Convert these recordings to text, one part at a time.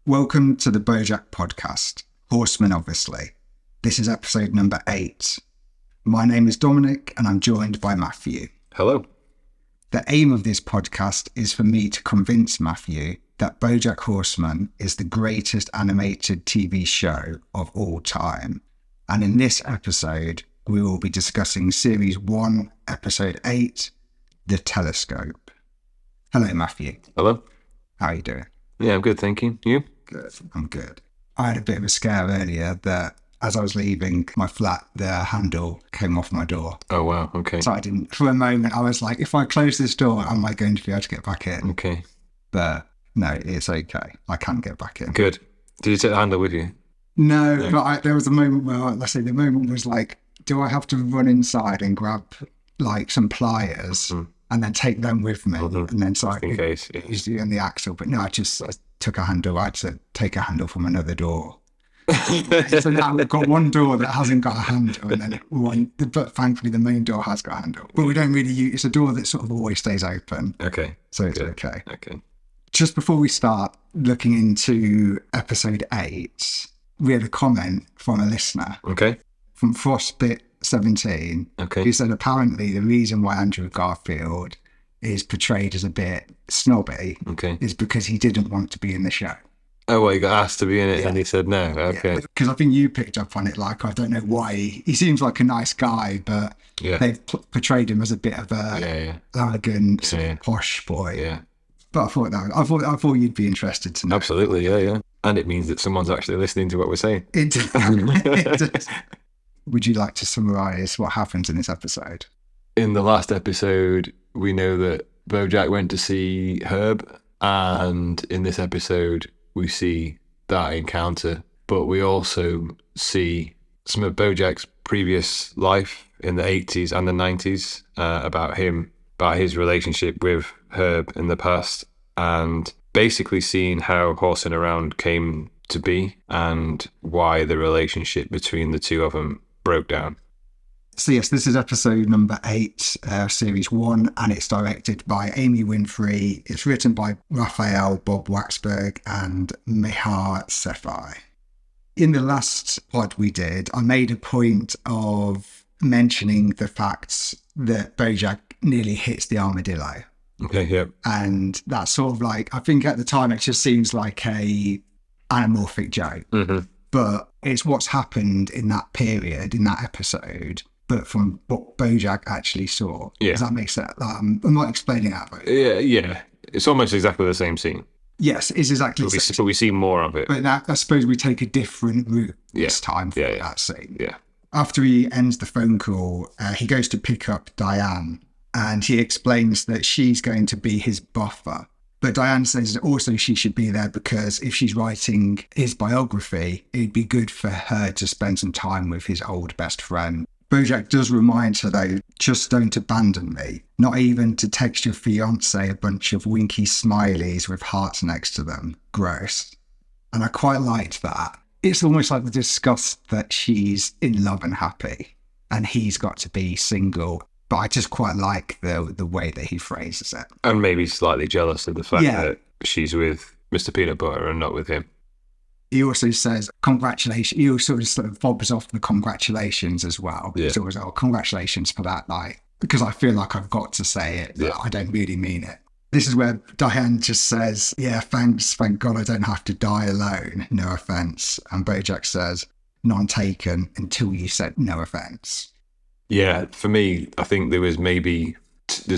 Welcome to the Bojack Podcast Horseman Obviously. This is episode number 8. My name is Dominic and I'm joined by Matthew. Hello. The aim of this podcast is for me to convince Matthew that Bojack Horseman is the greatest animated TV show of all time. And in this episode, we will be discussing Series 1, Episode 8, The Telescope. Hello, Matthew. Hello. How are you doing? Yeah, I'm good, thank you. You? Good. I'm good. I had a bit of a scare earlier that as I was leaving my flat, the handle came off my door. Oh, wow. Okay. So for a moment, I was like, if I close this door, am I going to be able to get back in? Okay. But no, it's okay. I can get back in. Good. Did you take the handle with you? No, but there was a moment where, the moment was like, do I have to run inside and grab like some pliers and then take them with me? And then so in case, yeah. Usually on the axle. But no, I took a handle. I had to take a handle from another door. So now we've got one door that hasn't got a handle, and then one, but thankfully the main door has got a handle. But we don't really use, it's a door that sort of always stays open. Okay. So it's Good. okay. Okay. Just before we start looking into episode 8, we had a comment from a listener. Okay. From Frostbit17. Okay. Who said apparently the reason why Andrew Garfield is portrayed as a bit snobby is because he didn't want to be in the show. Oh, well, he got asked to be in it and he said no. Okay. Because I think you picked up on it. Like, I don't know why. He seems like a nice guy, but they've portrayed him as a bit of a arrogant, posh boy. Yeah. But I thought you'd be interested to know. Absolutely, yeah. And it means that someone's actually listening to what we're saying. It does. Would you like to summarise what happens in this episode? In the last episode, we know that Bojack went to see Herb, and in this episode, we see that encounter, but we also see some of Bojack's previous life in the 80s and the 90s, about his relationship with Herb in the past, and basically seeing how Horsing Around came to be and why the relationship between the two of them broke down. So yes, this is episode number 8, series 1, and it's directed by Amy Winfrey. It's written by Raphael Bob Waxberg and Mihar Sefai. In the last pod we did, I made a point of mentioning the fact that Bojack nearly hits the armadillo. Okay, yeah. And that's sort of like, I think at the time it just seems like a anamorphic joke. Mm-hmm. But it's what's happened in that period, in that episode, but from what Bojack actually saw. Yeah. Does that make sense? I'm not explaining that. But yeah. It's almost exactly the same scene. Yes, it's exactly the same. But we see more of it. But I suppose we take a different route this time for that scene. Yeah. After he ends the phone call, he goes to pick up Diane, and he explains that she's going to be his buffer. But Diane says also she should be there because if she's writing his biography, it'd be good for her to spend some time with his old best friend. Bojack does remind her, though, just don't abandon me. Not even to text your fiancé a bunch of winky smileys with hearts next to them. Gross. And I quite liked that. It's almost like the disgust that she's in love and happy, and he's got to be single. But I just quite like the way that he phrases it. And maybe slightly jealous of the fact that she's with Mr. Peanut Butter and not with him. He also says, congratulations. He also sort of bobs off the congratulations as well. Yeah. It's always, congratulations for that, like, because I feel like I've got to say it, but I don't really mean it. This is where Diane just says, yeah, thanks, thank God I don't have to die alone, no offence. And Bojack says, none taken until you said no offence. Yeah, for me, I think there's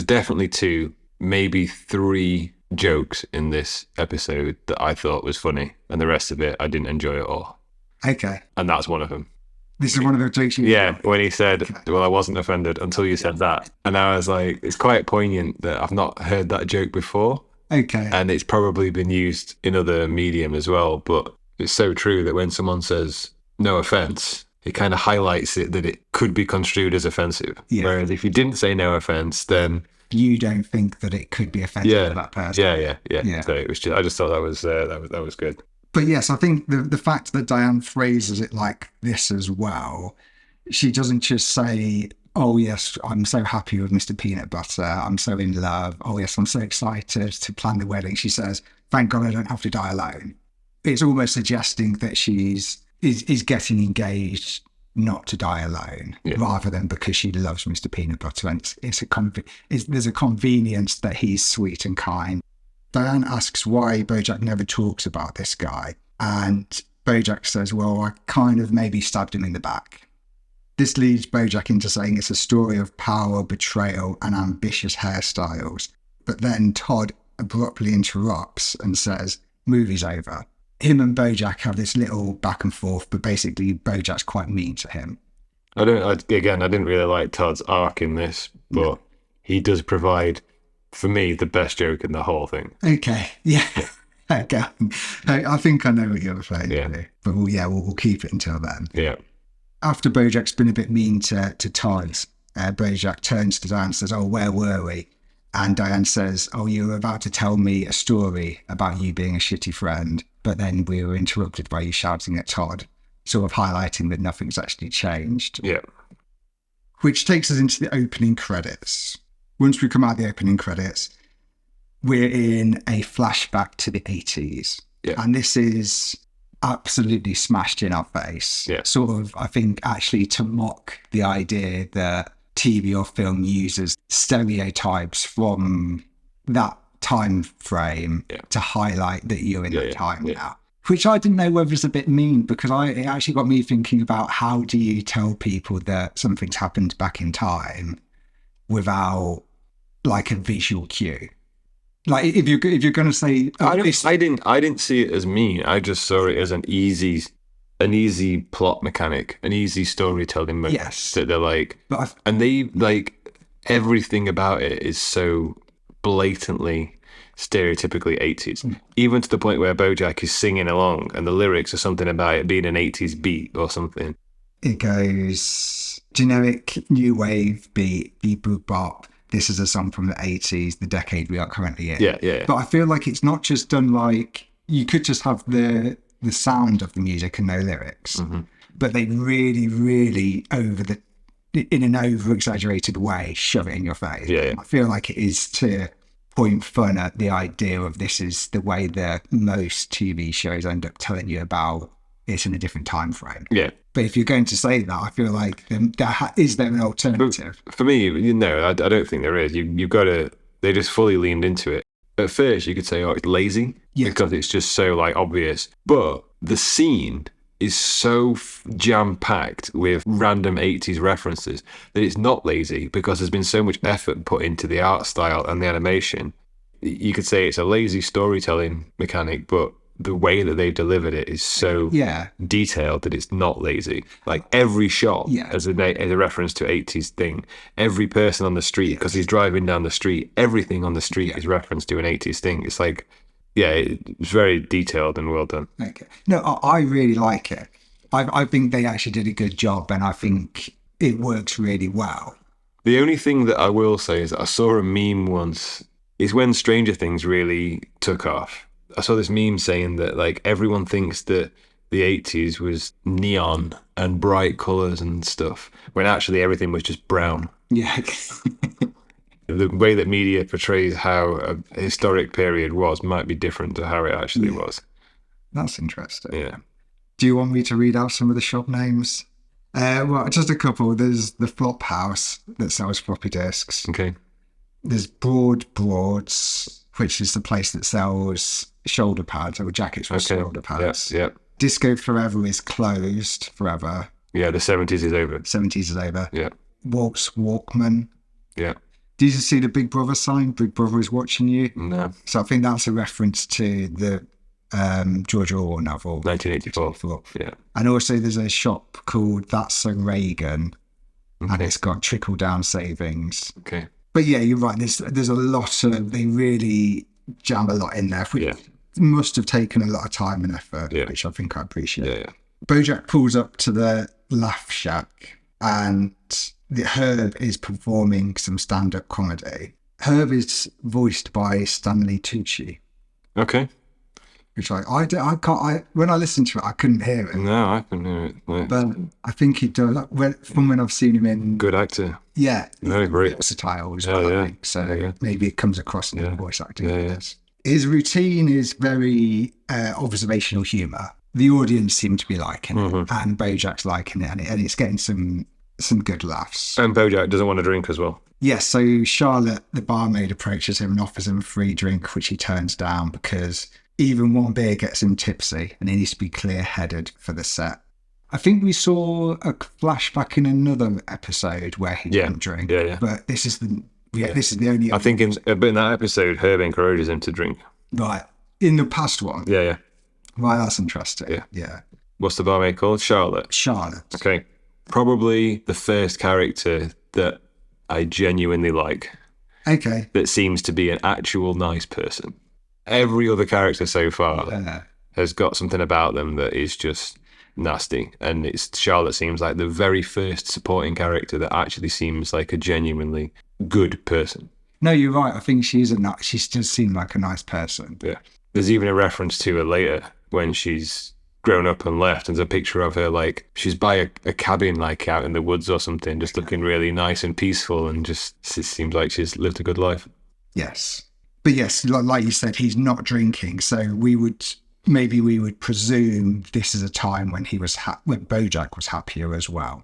definitely 2, maybe 3 jokes in this episode that I thought was funny, and the rest of it I didn't enjoy at all. Okay. And that's one of them. This is one of the jokes you... Yeah, when he said, well, I wasn't offended until you said that. And I was like, it's quite poignant that I've not heard that joke before. Okay. And it's probably been used in other medium as well, but it's so true that when someone says, no offence, it kind of highlights it that it could be construed as offensive. Yeah. Whereas if you didn't say no offence, then... You don't think that it could be offensive to that person. Yeah. So it was I just thought that was good. But yes, I think the fact that Diane phrases it like this as well, she doesn't just say, oh yes, I'm so happy with Mr. Peanut Butter, I'm so in love, oh yes, I'm so excited to plan the wedding. She says, thank God I don't have to die alone. it's almost suggesting that she's getting engaged not to die alone, rather than because she loves Mr. Peanut Butter. And there's a convenience that he's sweet and kind. Diane asks why Bojack never talks about this guy. And Bojack says, well, I kind of maybe stabbed him in the back. This leads Bojack into saying it's a story of power, betrayal, and ambitious hairstyles. But then Todd abruptly interrupts and says, movie's over. Him and Bojack have this little back and forth, but basically Bojack's quite mean to him. I didn't really like Todd's arc in this, but he does provide, for me, the best joke in the whole thing. Okay, yeah. Okay. I think I know what you're saying. Yeah. But we'll keep it until then. Yeah. After Bojack's been a bit mean to Todd, Bojack turns to Diane and says, oh, where were we? And Diane says, oh, you were about to tell me a story about you being a shitty friend, but then we were interrupted by you shouting at Todd, sort of highlighting that nothing's actually changed. Yeah. Which takes us into the opening credits. Once we come out of the opening credits, we're in a flashback to the 80s. Yeah. And this is absolutely smashed in our face. Yeah. Sort of, I think, actually to mock the idea that TV or film uses stereotypes from that time frame to highlight that you're in that time now. Which I didn't know whether it's a bit mean, because it actually got me thinking about how do you tell people that something's happened back in time without like a visual cue. Like if you're going to say, I didn't see it as mean. I just saw it as an easy plot mechanic, an easy storytelling mechanic. Yes. That they're like, and they like everything about it is so blatantly stereotypically 80s, even to the point where Bojack is singing along and the lyrics are something about it being an 80s beat or something. It goes generic new wave beat, beep boop bop. This is a song from the 80s, the decade we are currently in. Yeah. But I feel like it's not just done like, you could just have the sound of the music and no lyrics. Mm-hmm. But they really, really in an over-exaggerated way, shove it in your face. Yeah. I feel like it is to point fun at the idea of this is the way that most TV shows end up telling you about it's in a different time frame. Yeah. But if you're going to say that, I feel like is there an alternative? But for me, I don't think there is. You've got to, they just fully leaned into it. At first, you could say, oh, it's lazy because it's just so like obvious. But the scene is so jam-packed with random 80s references that it's not lazy because there's been so much effort put into the art style and the animation. You could say it's a lazy storytelling mechanic, but the way that they delivered it is so detailed that it's not lazy. Like every shot as a reference to 80s thing. Every person on the street, because he's driving down the street, everything on the street is referenced to an 80s thing. It's like, it's very detailed and well done. Okay. No, I really like it. I think they actually did a good job, and I think it works really well. The only thing that I will say is that I saw a meme once, is when Stranger Things really took off. I saw this meme saying that like everyone thinks that the 80s was neon and bright colours and stuff, when actually everything was just brown. Yeah. The way that media portrays how a historic period was might be different to how it actually was. That's interesting. Yeah. Do you want me to read out some of the shop names? Well, just a couple. There's the Flop House that sells floppy disks. Okay. There's Broads, which is the place that sells shoulder pads or jackets with shoulder pads. Yeah. Disco Forever is closed forever. Yeah, the 70s is over. 70s is over. Yeah. Walks Walkman. Yeah. Did you see the Big Brother sign? Big Brother is watching you. No. So I think that's a reference to the George Orwell novel. 1984. Yeah. And also there's a shop called That's So Reagan, and it's got trickle down savings. Okay. But yeah, you're right. There's a lot of, they really jam a lot in there. Must have taken a lot of time and effort, which I think I appreciate. Yeah. Bojack pulls up to the Laugh Shack, and Herb is performing some stand-up comedy. Herb is voiced by Stanley Tucci. Okay. Which when I listened to it, I couldn't hear it. No, I couldn't hear it. No. But I think he does. From when I've seen him in, good actor. Yeah. No, great. Versatile as well. I think. So maybe it comes across in the voice acting. Yeah. His routine is very observational humour. The audience seem to be liking it, and Bojack's liking it, and it's getting some good laughs. And Bojack doesn't want to drink as well. Yes, so Charlotte, the barmaid, approaches him and offers him a free drink, which he turns down because even one beer gets him tipsy, and he needs to be clear-headed for the set. I think we saw a flashback in another episode where he didn't drink, but this is the only. I think in that episode, Herb encourages him to drink. Right. In the past one? Yeah. Right, that's interesting. Yeah. What's the barmaid called? Charlotte. Okay. Probably the first character that I genuinely like. Okay. That seems to be an actual nice person. Every other character so far has got something about them that is just nasty. And Charlotte seems like the very first supporting character that actually seems like a genuinely good person. No, you're right. I think she does seem like a nice person. Yeah. There's even a reference to her later when she's grown up and left. There's a picture of her like she's by a cabin like out in the woods or something, just looking really nice and peaceful, and just it seems like she's lived a good life. Yes. But yes, like you said, he's not drinking. So we would presume this is a time when when Bojack was happier as well.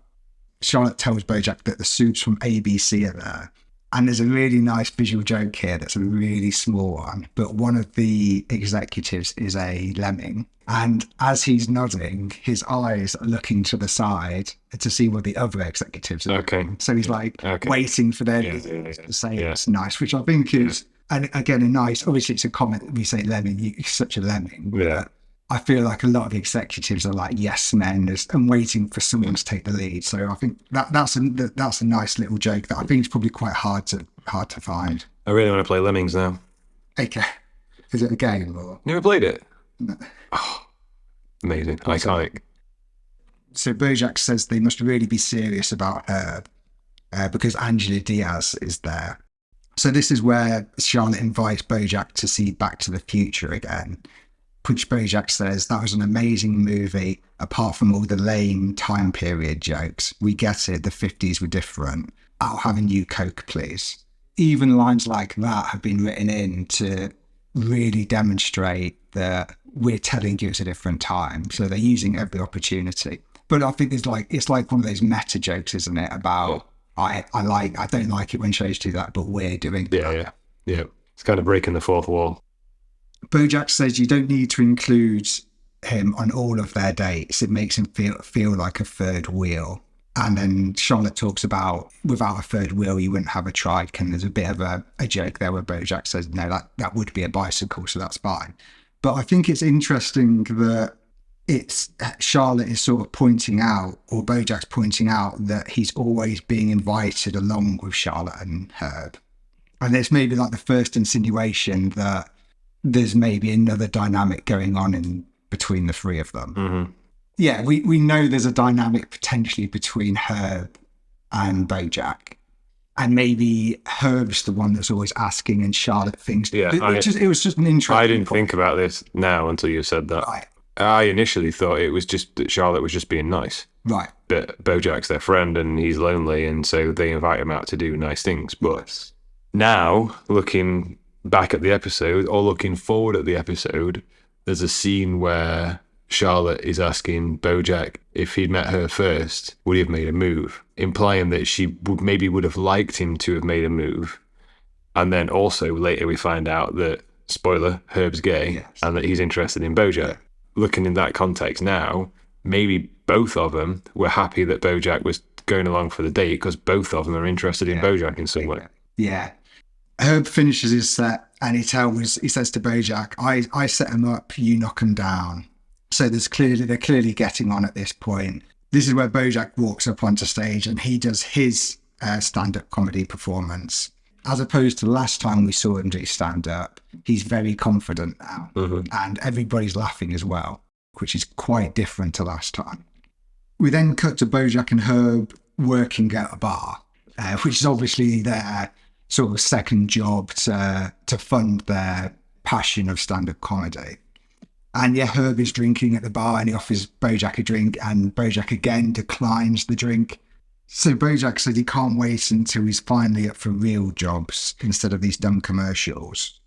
Charlotte tells Bojack that the suits from ABC are there. And there's a really nice visual joke here that's a really small one. But one of the executives is a lemming. And as he's nodding, his eyes are looking to the side to see what the other executives are doing. So he's waiting for them to say it's nice, which I think is, and again, a nice, obviously it's a comment that we say lemming, you're such a lemming. Yeah. I feel like a lot of executives are like yes men and waiting for someone to take the lead. So I think that's a nice little joke that I think is probably quite hard to find. I really want to play Lemmings now. Okay, is it a game or? Never played it. No. Oh, amazing, iconic. So Bojack says they must really be serious about her because Angela Diaz is there. So this is where Charlotte invites Bojack to see Back to the Future again. Which Bojack says, that was an amazing movie, apart from all the lame time period jokes. We get it, the 50s were different. I'll have a new Coke, please. Even lines like that have been written in to really demonstrate that we're telling you it's a different time. So they're using every opportunity. But I think it's like one of those meta jokes, isn't it? About, I don't like it when shows do that, but we're doing that. Yeah. It's kind of breaking the fourth wall. Bojack says you don't need to include him on all of their dates. It makes him feel like a third wheel. And then Charlotte talks about without a third wheel, you wouldn't have a trike. And there's a bit of a joke there where Bojack says, no, that would be a bicycle, so that's fine. But I think it's interesting that Charlotte is sort of pointing out, or Bojack's pointing out, that he's always being invited along with Charlotte and Herb. And there's maybe like the first insinuation that there's maybe another dynamic going on in between the three of them. Mm-hmm. Yeah, we know there's a dynamic potentially between Herb and Bojack. And maybe Herb's the one that's always asking and Charlotte thinks... Yeah, it was just an interesting I didn't point. think about this now until you said that. Right. I initially thought it was just that Charlotte was just being nice. Right. But Bojack's their friend and he's lonely, and so they invite him out to do nice things. But now, looking back at the episode, or looking forward at the episode, there's a scene where Charlotte is asking Bojack if he'd met her first, would he have made a move? Implying that she would have liked him to have made a move. And then also later we find out that, spoiler, Herb's gay, and that he's interested in Bojack. Yeah. Looking in that context now, maybe both of them were happy that Bojack was going along for the date because both of them are interested in Bojack in some way. Yeah. Herb finishes his set and he says to Bojack, I set him up, you knock him down. So they're clearly getting on at this point. This is where Bojack walks up onto stage and he does his stand-up comedy performance. As opposed to last time we saw him do stand-up, he's very confident now. Mm-hmm. And everybody's laughing as well, which is quite different to last time. We then cut to Bojack and Herb working at a bar, which is obviously their sort of second job to fund their passion of stand-up comedy. And yeah, Herb is drinking at the bar and he offers Bojack a drink and Bojack again declines the drink. So Bojack said he can't wait until he's finally up for real jobs instead of these dumb commercials.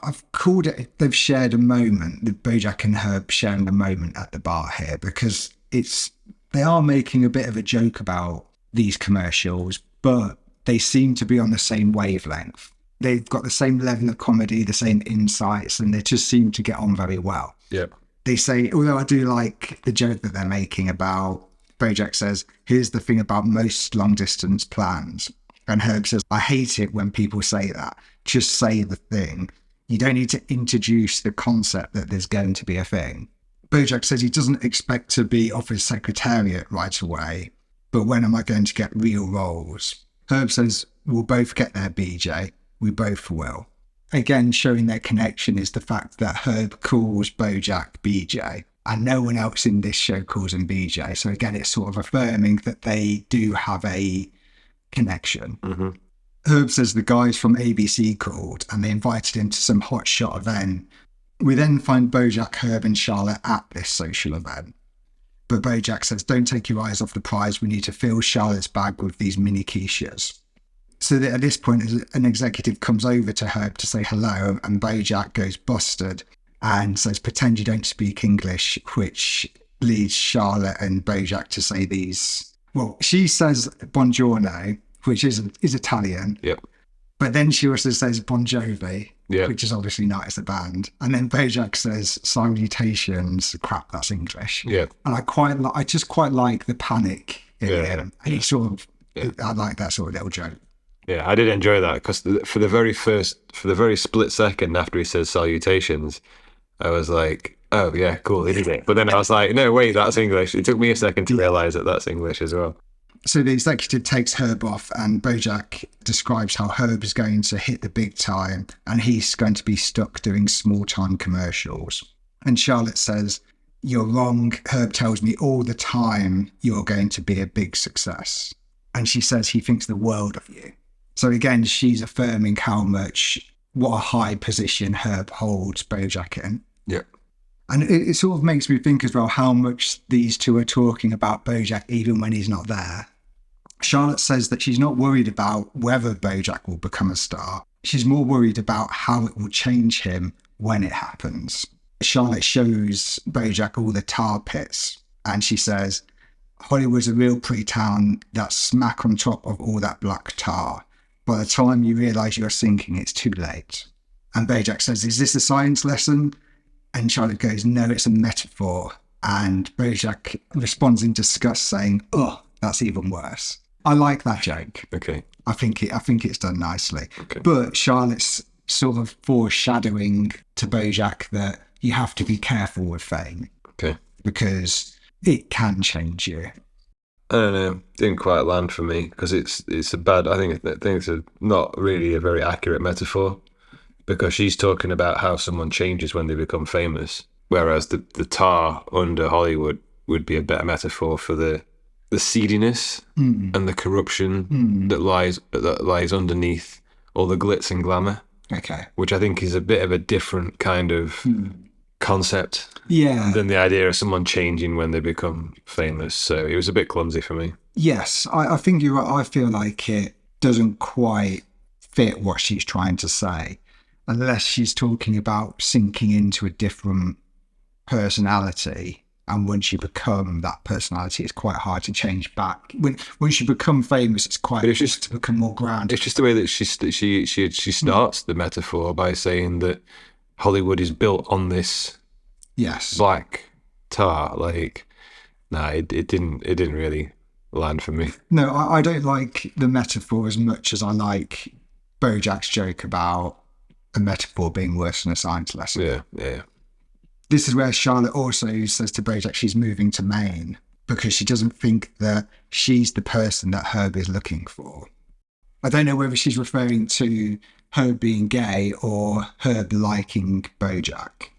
I've called it, they've shared a moment, the Bojack and Herb sharing a moment at the bar here, because they are making a bit of a joke about these commercials, but they seem to be on the same wavelength. They've got the same level of comedy, the same insights, and they just seem to get on very well. Yeah. They say, although I do like the joke that they're making about, Bojack says, here's the thing about most long distance plans. And Herb says, I hate it when people say that. Just say the thing. You don't need to introduce the concept that there's going to be a thing. Bojack says he doesn't expect to be offered secretariat right away, but when am I going to get real roles? Herb says, we'll both get there, BJ. We both will. Again, showing their connection is the fact that Herb calls Bojack BJ, and no one else in this show calls him BJ. So again, it's sort of affirming that they do have a connection. Mm-hmm. Herb says the guys from ABC called and they invited him to some hotshot event. We then find Bojack, Herb and Charlotte at this social event. But Bojack says, don't take your eyes off the prize. We need to fill Charlotte's bag with these mini quiches. So that at this point, an executive comes over to Herb to say hello, and Bojack goes busted and says, pretend you don't speak English, which leads Charlotte and Bojack to say these. Well, she says buongiorno, which is Italian. Yep. But then she also says Bon Jovi, yep, which is obviously not as a band. And then Bojack says salutations. Crap, that's English. Yeah. And I just quite like the panic in him. And he sort of, I like that sort of little joke. Yeah, I did enjoy that because for the very split second after he says salutations, I was like, oh yeah, cool, he did it. But then I was like, no, wait, that's English. It took me a second to realise that that's English as well. So the executive takes Herb off, and Bojack describes how Herb is going to hit the big time and he's going to be stuck doing small time commercials. And Charlotte says, you're wrong. Herb tells me all the time you're going to be a big success. And she says he thinks the world of you. So again, she's affirming what a high position Herb holds Bojack in. Yeah. And it sort of makes me think as well how much these two are talking about Bojack even when he's not there. Charlotte says that she's not worried about whether Bojack will become a star. She's more worried about how it will change him when it happens. Charlotte shows Bojack all the tar pits, and she says, Hollywood's a real pretty town that's smack on top of all that black tar. By the time you realise you're sinking, it's too late. And Bojack says, is this a science lesson? And Charlotte goes, no, it's a metaphor. And Bojack responds in disgust saying, oh, that's even worse. I like that joke. Okay. I think it's done nicely. Okay. But Charlotte's sort of foreshadowing to Bojack that you have to be careful with fame. Okay. Because it can change you. I don't know. Didn't quite land for me because it's a bad. I think it's not really a very accurate metaphor because she's talking about how someone changes when they become famous, whereas the tar under Hollywood would be a better metaphor for the seediness and the corruption that lies underneath all the glitz and glamour. Okay. Which I think is a bit of a different kind of concept than the idea of someone changing when they become famous. So it was a bit clumsy for me. Yes, I think you're right. I feel like it doesn't quite fit what she's trying to say, unless she's talking about sinking into a different personality. And once you become that personality, it's quite hard to change back. Once you become famous, it's quite hard to become more grounded. It's just the way that she starts the metaphor by saying that Hollywood is built on this black tar. Like, it didn't really land for me. No, I don't like the metaphor as much as I like Bojack's joke about a metaphor being worse than a science lesson. Yeah. This is where Charlotte also says to Bojack she's moving to Maine because she doesn't think that she's the person that Herb is looking for. I don't know whether she's referring to Herb being gay or Herb liking Bojack,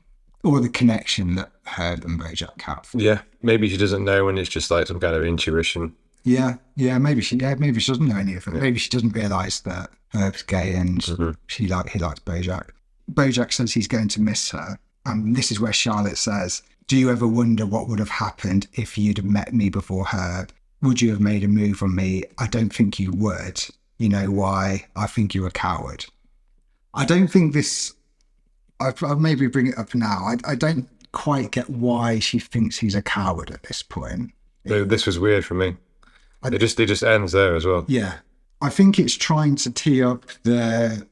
or the connection that Herb and Bojack have. Yeah, maybe she doesn't know and it's just like some kind of intuition. Yeah, maybe she doesn't know any of it. Yeah. Maybe she doesn't realise that Herb's gay and he likes Bojack. Bojack says he's going to miss her. And this is where Charlotte says, do you ever wonder what would have happened if you'd have met me before Herb? Would you have made a move on me? I don't think you would. You know why? I think you're a coward. I don't think this I'll maybe bring it up now. I don't quite get why she thinks he's a coward at this point. This was weird for me. It just ends there as well. Yeah. I think it's trying to tee up the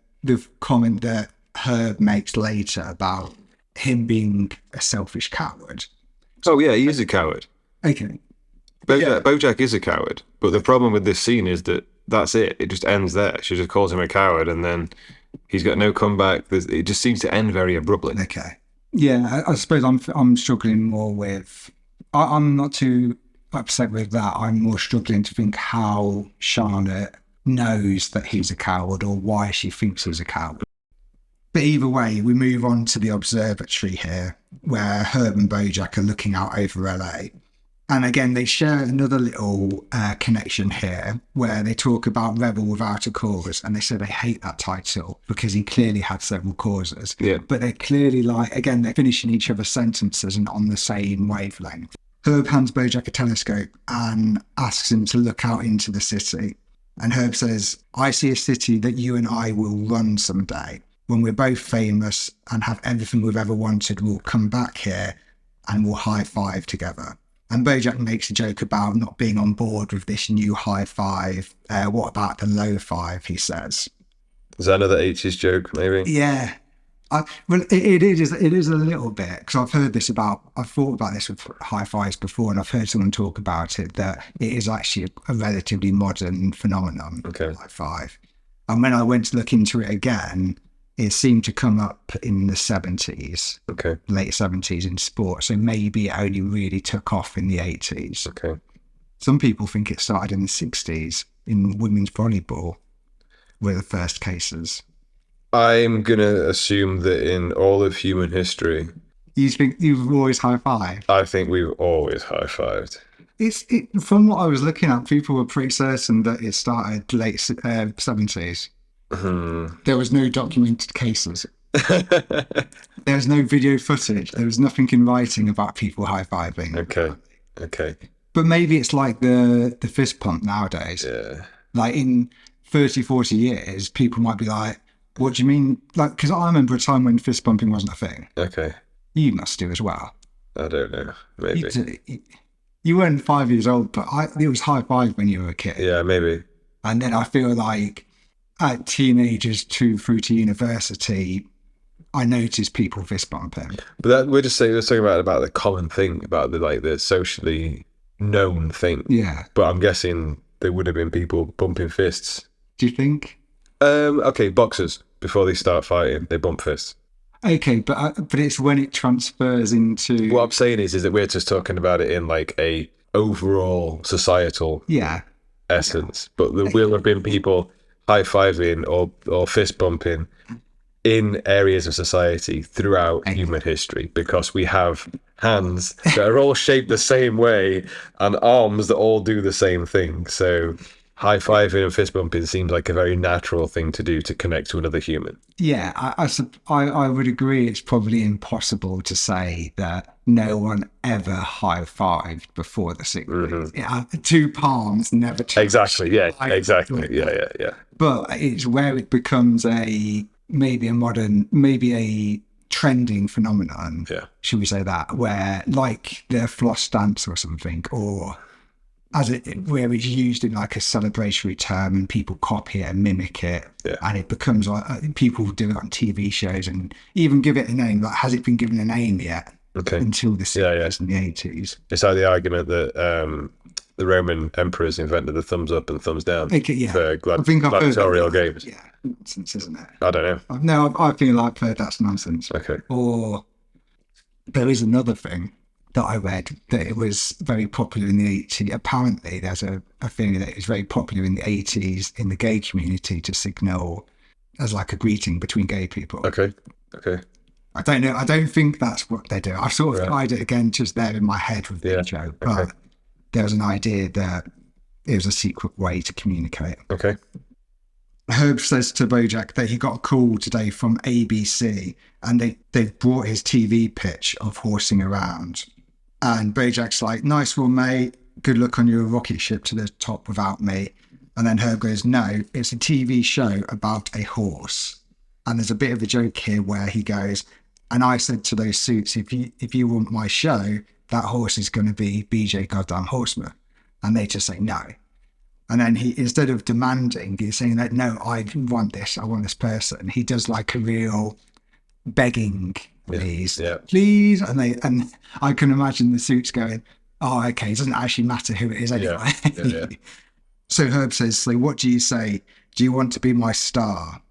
comment that Herb makes later about him being a selfish coward. Oh, yeah, he is a coward. Okay. Bojack is a coward. But the problem with this scene is that that's it. It just ends there. She just calls him a coward, and then he's got no comeback. It just seems to end very abruptly. Okay. Yeah, I suppose I'm struggling more with... I'm not too upset with that. I'm more struggling to think how Charlotte knows that he's a coward or why she thinks he's a coward. But either way, we move on to the observatory here, where Herb and Bojack are looking out over LA. And again, they share another little connection here where they talk about Rebel without a cause. And they say they hate that title because he clearly had several causes. Yeah. But they're clearly they're finishing each other's sentences and on the same wavelength. Herb hands Bojack a telescope and asks him to look out into the city. And Herb says, I see a city that you and I will run someday. When we're both famous and have everything we've ever wanted, we'll come back here and we'll high five together. And Bojack makes a joke about not being on board with this new high five. What about the low five, he says. Is that another 80s joke, maybe? Yeah. It is a little bit, because I've thought about this with high fives before, and I've heard someone talk about it, that it is actually a relatively modern phenomenon, okay. High five. And when I went to look into it again, it seemed to come up in the 70s, okay, late 70s in sport. So maybe it only really took off in the 80s. Okay. Some people think it started in the 60s in women's volleyball, were the first cases. I'm going to assume that in all of human history... You think you've always high-fived? I think we've always high-fived. From what I was looking at, people were pretty certain that it started late 70s. There was no documented cases. There was no video footage. There was nothing in writing about people high-fiving. Okay. But maybe it's like the fist pump nowadays. Yeah. Like in 30, 40 years, people might be like, what do you mean? Like, because I remember a time when fist pumping wasn't a thing. Okay. You must do as well. I don't know. Maybe. You weren't 5 years old, but it was high five when you were a kid. Yeah, maybe. And then I feel like at teenagers through to university, I noticed people fist bumping. But we're talking about the common thing, about the socially known thing. Yeah. But I'm guessing there would have been people bumping fists. Do you think? Okay, boxers, before they start fighting, they bump fists. Okay, but it's when it transfers into... What I'm saying is that we're just talking about it in like a overall societal essence. But there will have been people high-fiving or fist-bumping in areas of society throughout human history, because we have hands that are all shaped the same way and arms that all do the same thing. So... high-fiving and fist-bumping seems like a very natural thing to do to connect to another human. Yeah, I would agree it's probably impossible to say that no one ever high-fived before the 60s. Mm-hmm. Yeah, two palms never touched. Exactly, yeah, exactly. Yeah. But it's where it becomes maybe a trending phenomenon, should we say that, where like the floss dance or something, or... where it's used in like a celebratory term and people copy it and mimic it, and it becomes like people do it on TV shows and even give it a name. Like, has it been given a name yet? Okay. Until the 60s and the 80s. It's like the argument that the Roman emperors invented the thumbs up and thumbs down for gladiatorial games. Yeah, nonsense, isn't it? I don't know. No, I feel like that's nonsense. Okay. Or there is another thing that I read, that it was very popular in the 80s. Apparently, there's a thing that it was very popular in the 80s in the gay community to signal as like a greeting between gay people. Okay. I don't know. I don't think that's what they do. I sort of tried it again just there in my head with the joke, but there was an idea that it was a secret way to communicate. Okay. Herb says to Bojack that he got a call today from ABC and they brought his TV pitch of horsing around. And Bojack's like, nice one, mate. Good luck on your rocket ship to the top without me. And then Herb goes, no, it's a TV show about a horse. And there's a bit of a joke here where he goes, And I said to those suits, if you want my show, that horse is going to be BJ goddamn Horseman. And they just say no. And then he, instead of demanding, he's saying that, no, I want this. I want this person. He does like a real begging, please. Yeah. Please. And I can imagine the suits going, oh, okay, it doesn't actually matter who it is anyway. Yeah. So Herb says, so what do you say? Do you want to be my star?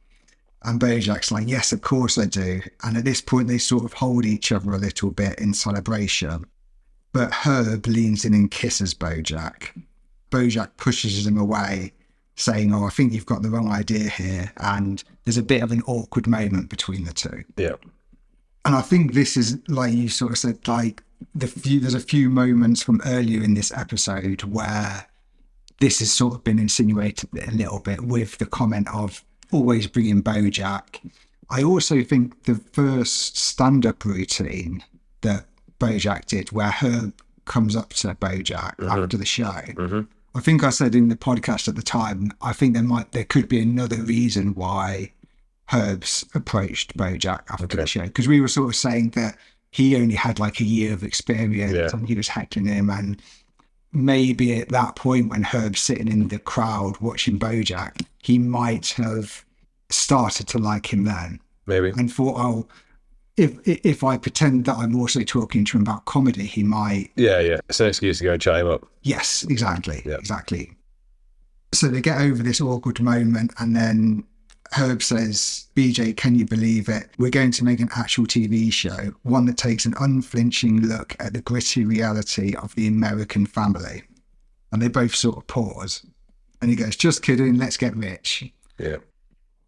And Bojack's like, yes, of course I do. And at this point, they sort of hold each other a little bit in celebration. But Herb leans in and kisses Bojack. Bojack pushes him away, saying, oh, I think you've got the wrong idea here. And there's a bit of an awkward moment between the two. Yeah. And I think this is, like you sort of said, like there's a few moments from earlier in this episode where this has sort of been insinuated a little bit with the comment of always bringing Bojack. I also think the first stand-up routine that Bojack did, where Herb comes up to Bojack after the show, I think I said in the podcast at the time, I think there could be another reason why Herb's approached Bojack after the show, because we were sort of saying that he only had like a year of experience and he was heckling him, and maybe at that point when Herb's sitting in the crowd watching Bojack, he might have started to like him then. Maybe. And thought, oh, if I pretend that I'm also talking to him about comedy, he might... Yeah. It's an excuse to go and chat him up. Yes, exactly. Yeah. Exactly. So they get over this awkward moment, and then Herb says, BJ, can you believe it? We're going to make an actual TV show, one that takes an unflinching look at the gritty reality of the American family. And they both sort of pause. And he goes, just kidding, let's get rich. Yeah.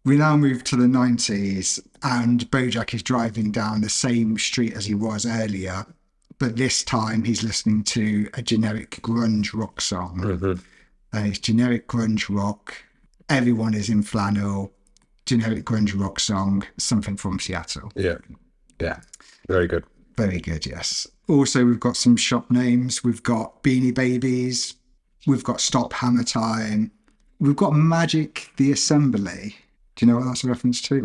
We now move to the 90s, and Bojack is driving down the same street as he was earlier, but this time he's listening to a generic grunge rock song. And it's generic grunge rock. Everyone is in flannel. Generic grunge rock song, something from Seattle. Yeah. Very good. Very good, yes. Also, we've got some shop names. We've got Beanie Babies. We've got Stop Hammer Time. We've got Magic the Assembly. Do you know what that's a reference to?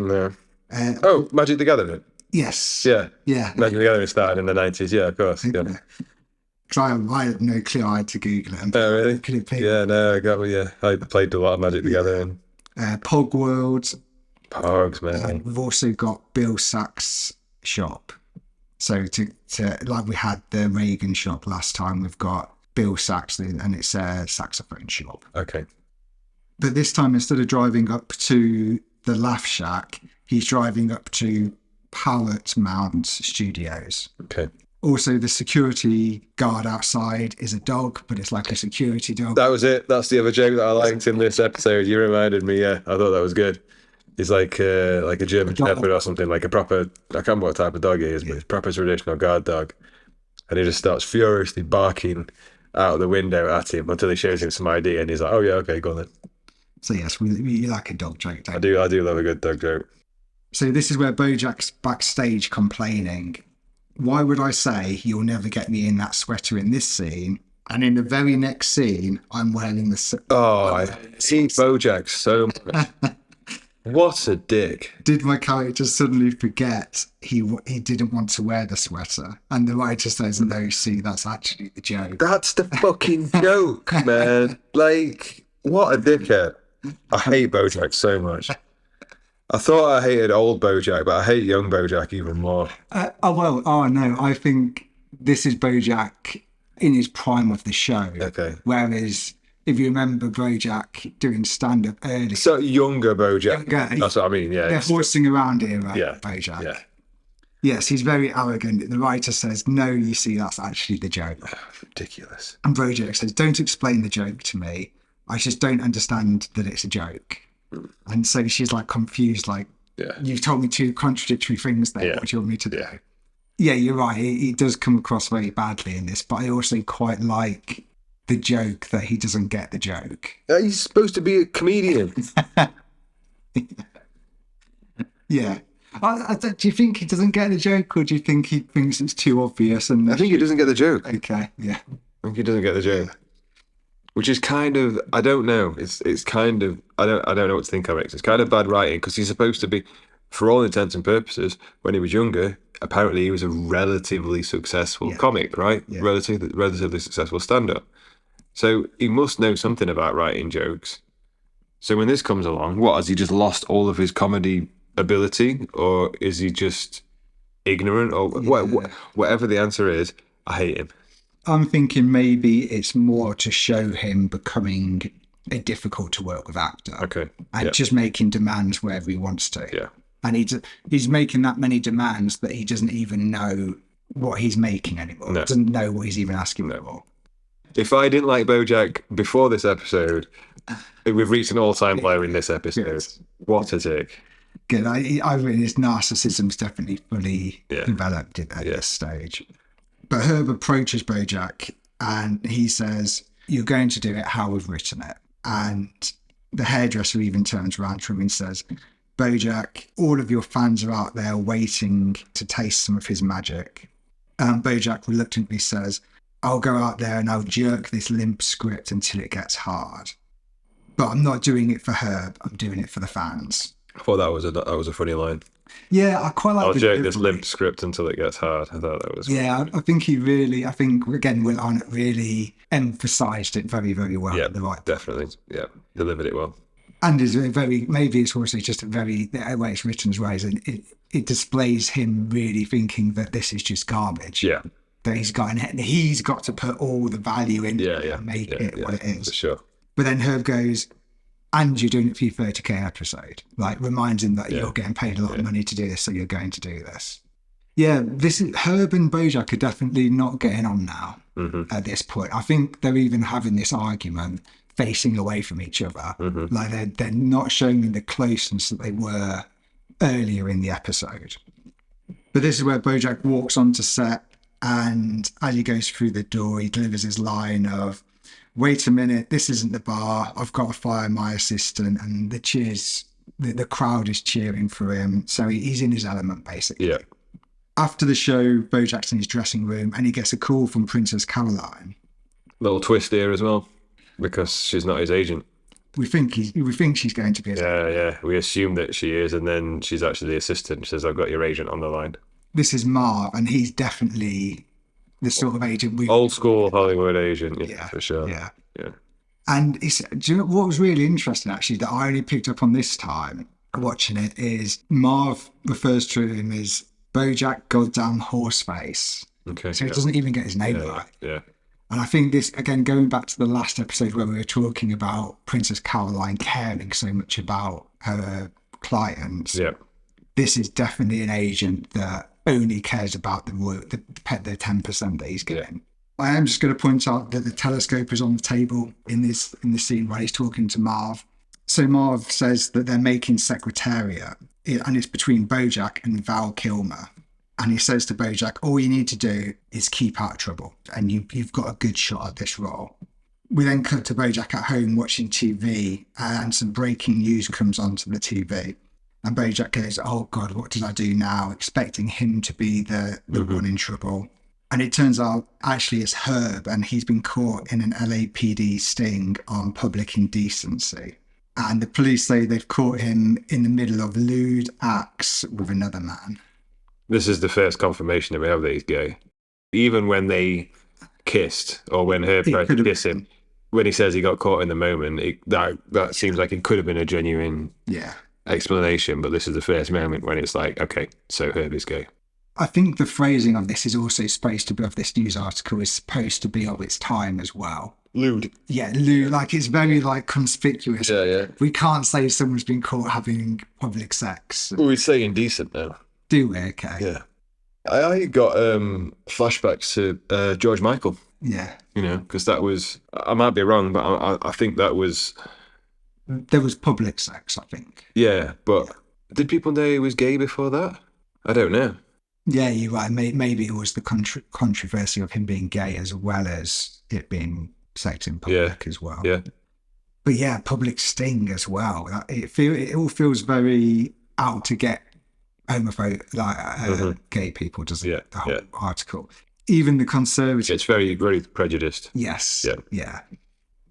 No. Magic the Gathering? Yes. Yeah. Yeah. Magic the Gathering started in the 90s. Yeah, of course. Yeah. Because I had no clue. I had to Google it. Oh, really? Could it be? Yeah, no, I got I played a lot of Magic the Gathering. Pog World. Pogs, man. We've also got Bill Sachs' shop. So to like we had the Reagan shop last time, we've got Bill Sachs, and it's a saxophone shop. Okay. But this time, instead of driving up to the Laugh Shack, he's driving up to Pallet Mount Studios. Okay. Also, the security guard outside is a dog, but it's like a security dog. That was it. That's the other joke that I liked in this episode. You reminded me. Yeah, I thought that was good. He's like a German Shepherd or something, like a proper, I can't remember what type of dog he is, but it's proper traditional guard dog. And he just starts furiously barking out of the window at him until he shows him some ID, and he's like, oh yeah, okay, go on then. So yes, we like a dog joke, don't I do love a good dog joke. So this is where Bojack's backstage complaining. Why would I say you'll never get me in that sweater in this scene? And in the very next scene, I'm wearing the... I hate Bojack so much. What a dick. Did my character suddenly forget he didn't want to wear the sweater? And the writer says, no, see, that's actually the joke. That's the fucking joke, man. Like, what a dickhead. I hate Bojack so much. I thought I hated old Bojack, but I hate young Bojack even more. No, I think this is Bojack in his prime of the show. Okay. Whereas, if you remember Bojack doing stand-up early. So younger Bojack. That's what I mean, yeah. They're horsing around here, right, Bojack? Yeah. Yes, he's very arrogant. The writer says, no, you see, that's actually the joke. Ridiculous. And Bojack says, don't explain the joke to me. I just don't understand that it's a joke. And so she's like confused, like, you've told me two contradictory things there. What do you want me to do? Yeah, you're right. He does come across very badly in this, but I also quite like the joke that he doesn't get the joke. He's supposed to be a comedian. Yeah. Do you think he doesn't get the joke, or do you think he thinks it's too obvious? And I think he doesn't get the joke. Okay, yeah. I think he doesn't get the joke. Which is kind of, I don't know. It's kind of, I don't know what to think of it. It's kind of bad writing, because he's supposed to be, for all intents and purposes, when he was younger, apparently he was a relatively successful comic, right? Yeah. Relatively successful stand-up. So he must know something about writing jokes. So when this comes along, what, has he just lost all of his comedy ability, or is he just ignorant, or whatever the answer is? I hate him. I'm thinking maybe it's more to show him becoming a difficult to work with actor. Okay. And just making demands wherever he wants to. Yeah. And he's making that many demands that he doesn't even know what he's making anymore. No. Doesn't know what he's even asking for. If I didn't like Bojack before this episode, we've reached an all-time low in this episode. Yes. What a take. Good. I mean, his narcissism's definitely fully developed at this stage. But Herb approaches Bojack and he says, "You're going to do it how we've written it." And the hairdresser even turns around to him and says, "Bojack, all of your fans are out there waiting to taste some of his magic." Bojack reluctantly says, "I'll go out there and I'll jerk this limp script until it gets hard. But I'm not doing it for Herb, I'm doing it for the fans." I thought that was a funny line. Yeah, I quite like I'll jerk this limp script until it gets hard. I thought that was funny. Yeah, I think again, Will Arnett really emphasised it very, very well. Yeah, the right definitely. Yeah, delivered it well. And is maybe it's also just the way it's written as well, is it displays him really thinking that this is just garbage. Yeah. That he's got to put all the value in it and make it what it is. For sure. But then Herb goes, "And you're doing it for your 30k episode." Like, reminds him that you're getting paid a lot of money to do this, so you're going to do this. Yeah, Herb and Bojack are definitely not getting on now at this point. I think they're even having this argument facing away from each other. Like they're not showing the closeness that they were earlier in the episode. But this is where Bojack walks onto set, and as he goes through the door, he delivers his line of, "Wait a minute, this isn't the bar. I've got to fire my assistant." And the cheers, the crowd is cheering for him. So he's in his element, basically. Yeah. After the show, Bojack's in his dressing room and he gets a call from Princess Caroline. Little twist here as well, because she's not his agent. We think she's going to be his agent. Yeah. We assume that she is, and then she's actually the assistant. She says, "I've got your agent on the line." This is Marv, and he's definitely the sort of agent old school Hollywood agent, for sure. Yeah. Yeah. And do you know what was really interesting, actually, that I only picked up on this time watching it, is Marv refers to him as Bojack Goddamn Horseface. Okay. So he doesn't even get his name right. Yeah. And I think this, again, going back to the last episode where we were talking about Princess Caroline caring so much about her clients, this is definitely an agent that only cares about the 10% that he's getting. I am just going to point out that the telescope is on the table in the scene where he's talking to Marv. So Marv says that they're making Secretariat, and it's between Bojack and Val Kilmer. And he says to Bojack, "All you need to do is keep out of trouble, and you've got a good shot at this role." We then cut to Bojack at home watching TV, and some breaking news comes onto the TV. And Bojack goes, "Oh God, what did I do now?" expecting him to be the one in trouble. And it turns out actually it's Herb, and he's been caught in an LAPD sting on public indecency. And the police say they've caught him in the middle of lewd acts with another man. This is the first confirmation that we have that he's gay. Even when they kissed, or when Herb tried to kiss him, when he says he got caught in the moment, that seems like it could have been a genuine explanation. But this is the first moment when it's like, okay, so Herb is gay. I think the phrasing of this is also supposed to be, of this news article, is supposed to be of its time as well. Lewd. Yeah, lewd. Like, it's very, conspicuous. Yeah. We can't say someone's been caught having public sex. Well, we say indecent now. Do we? Okay. Yeah. I got flashbacks to George Michael. Yeah. Because that was, I might be wrong, but I think that was... There was public sex, I think. Yeah, but did people know he was gay before that? I don't know. Yeah, you're right. Maybe it was the controversy of him being gay as well as it being sex in public as well. Yeah. But yeah, public sting as well. It all feels very out to get homophobic, gay people, doesn't it? The whole article. Even the Conservative. It's very, very prejudiced. Yes. Yeah.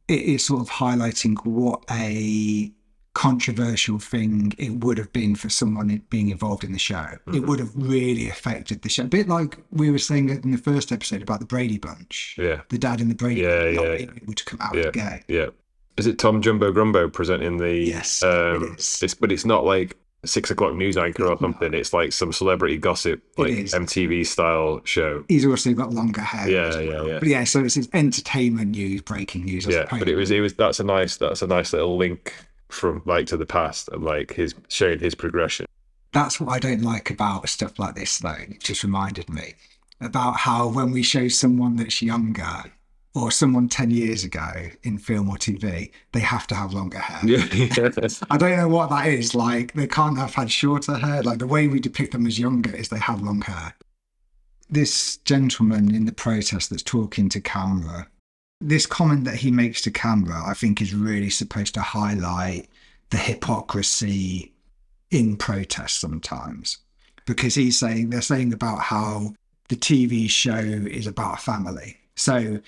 It's sort of highlighting what a controversial thing it would have been for someone being involved in the show. It would have really affected the show. A bit like we were saying in the first episode about the Brady Bunch. Yeah. The dad in the Brady Bunch not being able to come out as gay. Yeah. Is it Tom Jumbo Grumbo presenting the... Yes, it is. But it's not like 6 o'clock news anchor or something. It's like some celebrity gossip, like MTV style show. He's also got longer hair. Yeah. But yeah, so it's his entertainment news, breaking news. I suppose. But it was that's a nice little link from like to the past and like showing his progression. That's what I don't like about stuff like this, though. It just reminded me about how when we show someone that's younger or someone 10 years ago in film or TV, they have to have longer hair. I don't know what that is. Like, they can't have had shorter hair. Like, the way we depict them as younger is they have long hair. This gentleman in the protest that's talking to camera, this comment that he makes to camera, I think is really supposed to highlight the hypocrisy in protest sometimes. Because they're saying about how the TV show is about a family. So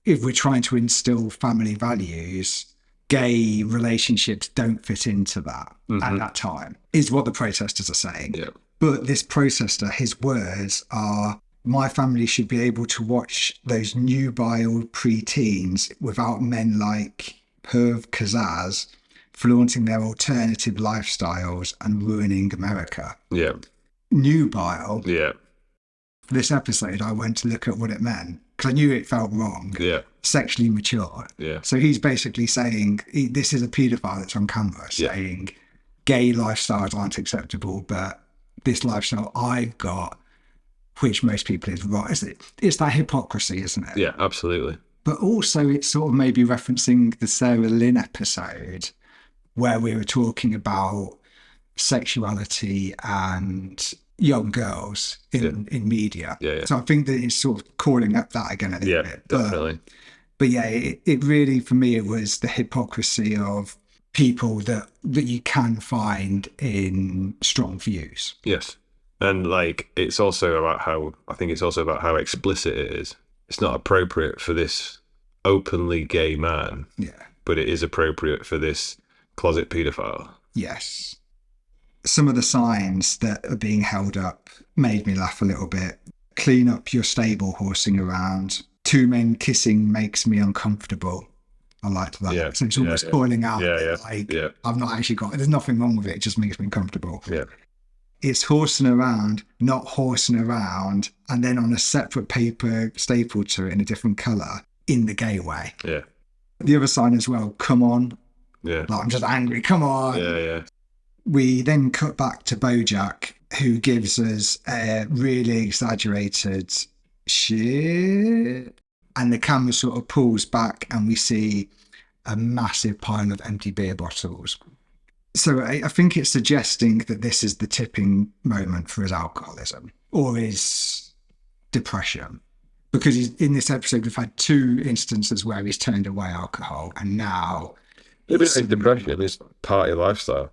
if we're trying to instill family values, gay relationships don't fit into that at that time, is what the protesters are saying. Yeah. But this protester, his words are, my family should be able to watch those nubile preteens without men like Perv Kazaz flaunting their alternative lifestyles and ruining America. Yeah. Nubile. Yeah. This episode, I went to look at what it meant because I knew it felt wrong. Yeah. Sexually mature. Yeah. So he's basically saying, this is a paedophile that's on camera saying gay lifestyles aren't acceptable, but this lifestyle I've got, which most people is right. It's that hypocrisy, isn't it? Yeah, absolutely. But also it's sort of maybe referencing the Sarah Lynn episode where we were talking about sexuality and young girls in media. Yeah. So I think that it's sort of calling up that again a little bit. Definitely. But yeah, it really, for me, it was the hypocrisy of people that you can find in strong views. Yes. And like, it's also about how explicit it is. It's not appropriate for this openly gay man. Yeah. But it is appropriate for this closet paedophile. Yes. Some of the signs that are being held up made me laugh a little bit. Clean up your stable horsing around. 2 men kissing makes me uncomfortable. I liked that. Yeah. So it's almost spoiling out. Yeah. I've not actually there's nothing wrong with it. It just makes me uncomfortable. Yeah. It's horsing around, not horsing around, and then on a separate paper stapled to it in a different colour in the gay way. Yeah. The other sign as well, come on. Yeah. Like, I'm just angry, come on. Yeah. We then cut back to Bojack, who gives us a really exaggerated shit. And the camera sort of pulls back and we see a massive pile of empty beer bottles. So I think it's suggesting that this is the tipping moment for his alcoholism or his depression. Because in this episode, we've had 2 instances where he's turned away alcohol and now... It's depression, it's party lifestyle.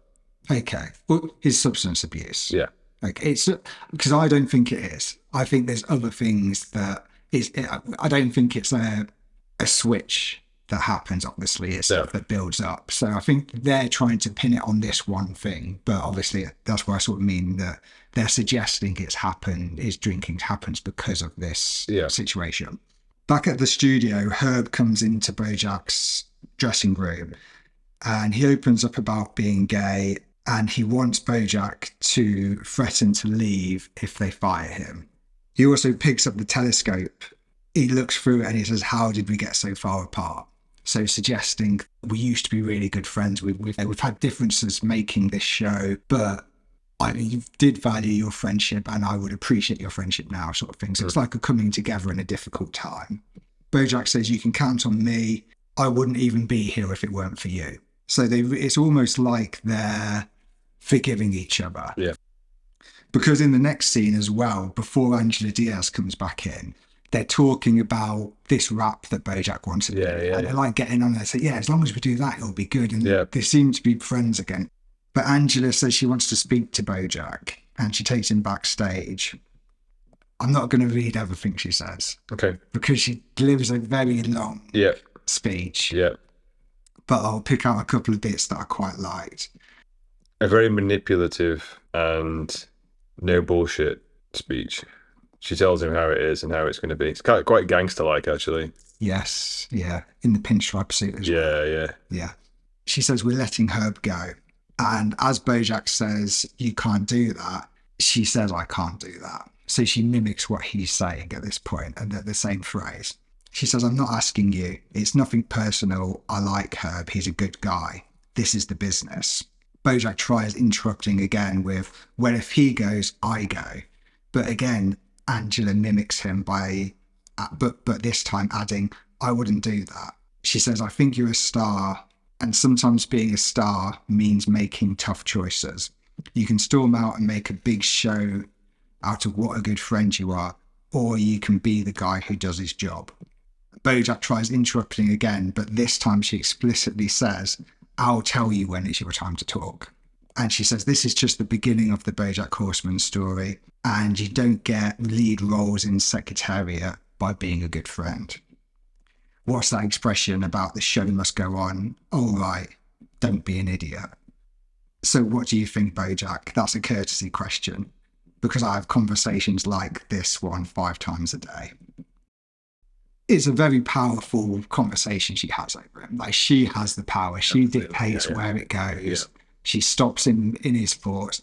Okay. Well, his substance abuse. Yeah. Like it's because I don't think it is. I think there's other things that is. I don't think it's a switch that happens. Obviously, it's stuff that builds up. So I think they're trying to pin it on this one thing. But obviously, that's what I sort of mean that they're suggesting it's happened. His drinking happens because of this situation. Back at the studio, Herb comes into Bojack's dressing room, and he opens up about being gay. And he wants Bojack to threaten to leave if they fire him. He also picks up the telescope. He looks through it and he says, how did we get so far apart? So suggesting we used to be really good friends. We've had differences making this show, but I did value your friendship and I would appreciate your friendship now, sort of thing. So it's like a coming together in a difficult time. Bojack says, you can count on me. I wouldn't even be here if it weren't for you. So it's almost like they're forgiving each other. Yeah. Because in the next scene as well, before Angela Diaz comes back in, they're talking about this rap that Bojack wants to do. And they're like getting on there and say, as long as we do that, it'll be good. And they seem to be friends again. But Angela says she wants to speak to Bojack and she takes him backstage. I'm not going to read everything she says. Okay. Because she delivers a very long speech. Yeah. but I'll pick out a couple of bits that I quite liked. A very manipulative and no bullshit speech. She tells him how it is and how it's going to be. It's quite gangster-like, actually. Yes, yeah, in the pinstripe suit as well. Yeah. She says, we're letting Herb go. And as Bojack says, you can't do that, she says, I can't do that. So she mimics what he's saying at this point, and the same phrase. She says, I'm not asking you. It's nothing personal. I like Herb. He's a good guy. This is the business. Bojack tries interrupting again with, well, if he goes, I go. But again, Angela mimics him but this time adding, I wouldn't do that. She says, I think you're a star, and sometimes being a star means making tough choices. You can storm out and make a big show out of what a good friend you are, or you can be the guy who does his job. Bojack tries interrupting again, but this time she explicitly says, I'll tell you when it's your time to talk. And she says, this is just the beginning of the Bojack Horseman story, and you don't get lead roles in Secretariat by being a good friend. What's that expression about the show must go on? All right, don't be an idiot. So what do you think, Bojack? That's a courtesy question, because I have conversations like this one 5 times a day. It's a very powerful conversation she has over him. Like, she has the power. She dictates where it goes. Yeah. She stops him in his thoughts.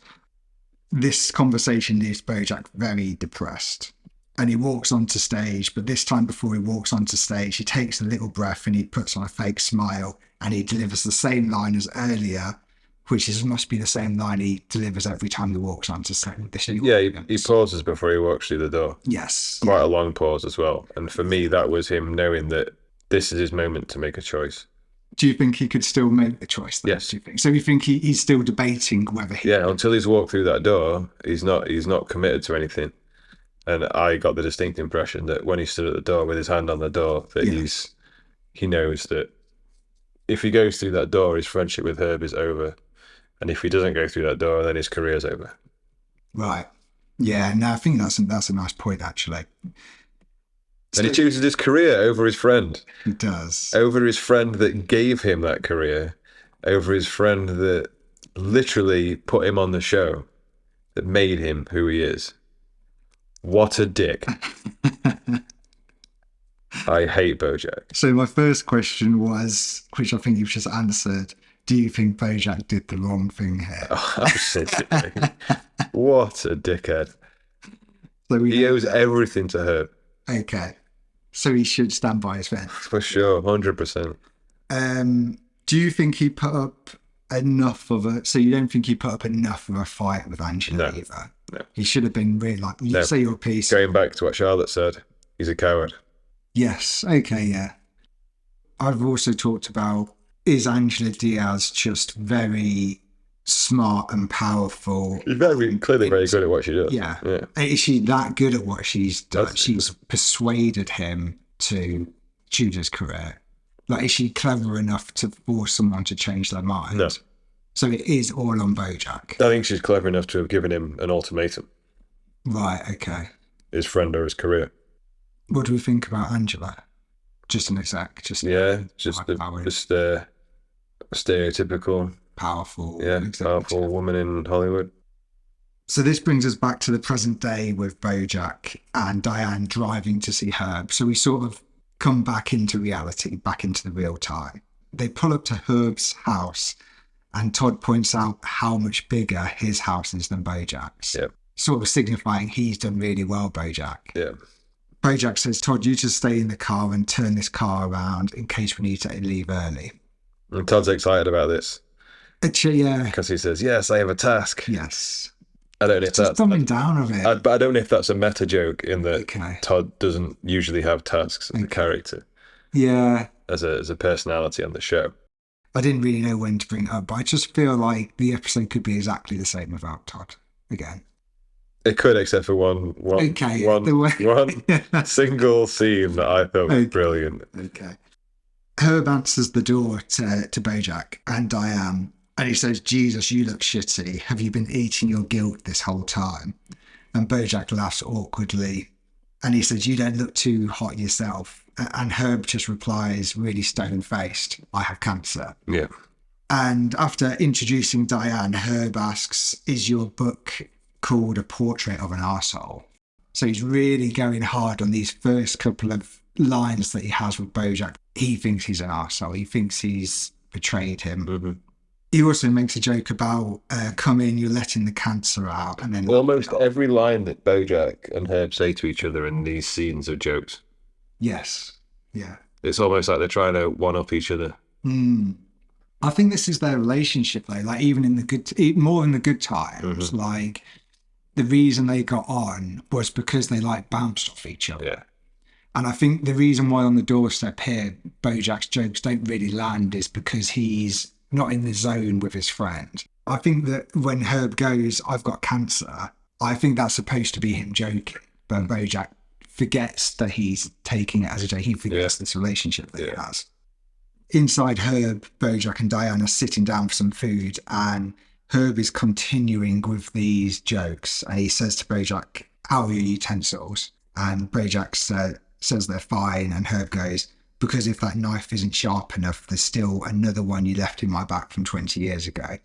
This conversation leaves Bojack very depressed. And he walks onto stage, but this time before he walks onto stage, he takes a little breath and he puts on a fake smile and he delivers the same line as earlier, which must be the same line he delivers every time he walks onto stage. He pauses before he walks through the door. Yes. Quite a long pause as well. And for me, that was him knowing that this is his moment to make a choice. Do you think he could still make the choice? Yes. Do you think? So you think he's still debating whether he... Yeah, until he's walked through that door, he's not committed to anything. And I got the distinct impression that when he stood at the door with his hand on the door, that he knows that if he goes through that door, his friendship with Herb is over. And if he doesn't go through that door, then his career's over. Right. Yeah, no, I think that's a nice point, actually. And he chooses his career over his friend. He does. Over his friend that gave him that career. Over his friend that literally put him on the show. That made him who he is. What a dick. I hate Bojack. So my first question was, which I think you've just answered, do you think Bojack did the wrong thing here? Oh, absolutely. What a dickhead. So he owes everything to her. Okay. So he should stand by his friend. For sure, 100%. Do you think he put up enough of a... So you don't think he put up enough of a fight with Angela either? No. He should have been really like, you say your piece. Going back to what Charlotte said, he's a coward. Yes. Okay, yeah. I've also talked about, is Angela Diaz just very smart and powerful? She's clearly very good at what she does. Yeah. Is she that good at what she's done? She's persuaded him to choose his career. Like, is she clever enough to force someone to change their mind? No. So it is all on Bojack. I think she's clever enough to have given him an ultimatum. Right, okay. His friend or his career. What do we think about Angela? Just an exec. Just stereotypical, powerful woman in Hollywood. So this brings us back to the present day with Bojack and Diane driving to see Herb. So we sort of come back into reality, back into the real time. They pull up to Herb's house and Todd points out how much bigger his house is than Bojack's. Yeah. Sort of signifying he's done really well, Bojack. Yeah. Bojack says, Todd, you just stay in the car and turn this car around in case we need to leave early. And Todd's excited about this. Yeah. Because he says, yes, I have a task. Yes. I don't know if that's... dumbing down of it. But I don't know if that's a meta joke in that Todd doesn't usually have tasks as a character. Yeah. As a personality on the show. I didn't really know when to bring it up, but I just feel like the episode could be exactly the same without Todd again. It could, except for one single scene that I thought was brilliant. Okay. Herb answers the door to Bojack and Diane, and he says, Jesus, you look shitty. Have you been eating your guilt this whole time? And Bojack laughs awkwardly, and he says, you don't look too hot yourself. And Herb just replies, really stone-faced, I have cancer. Yeah. And after introducing Diane, Herb asks, is your book called A Portrait of an Arsehole? So he's really going hard on these first couple of lines that he has with Bojack. He thinks he's an arsehole. He thinks he's betrayed him. Mm-hmm. He also makes a joke about, come in, you're letting the cancer out. And then almost every line that Bojack and Herb say to each other in these scenes are jokes. Yes. Yeah. It's almost like they're trying to one-up each other. I think this is their relationship, though. Like, even in the good, more in the good times, like, the reason they got on was because they, like, bounced off each other. Yeah. And I think the reason why on the doorstep here, Bojack's jokes don't really land is because he's not in the zone with his friend. I think that when Herb goes, I've got cancer, I think that's supposed to be him joking. But Bojack forgets that he's taking it as a joke. He forgets this relationship that he has. Inside Herb, Bojack and Diane are sitting down for some food, and Herb is continuing with these jokes. And he says to Bojack, how are your utensils? And Bojack says they're fine. And Herb goes, because if that knife isn't sharp enough, there's still another one you left in my back from 20 years ago.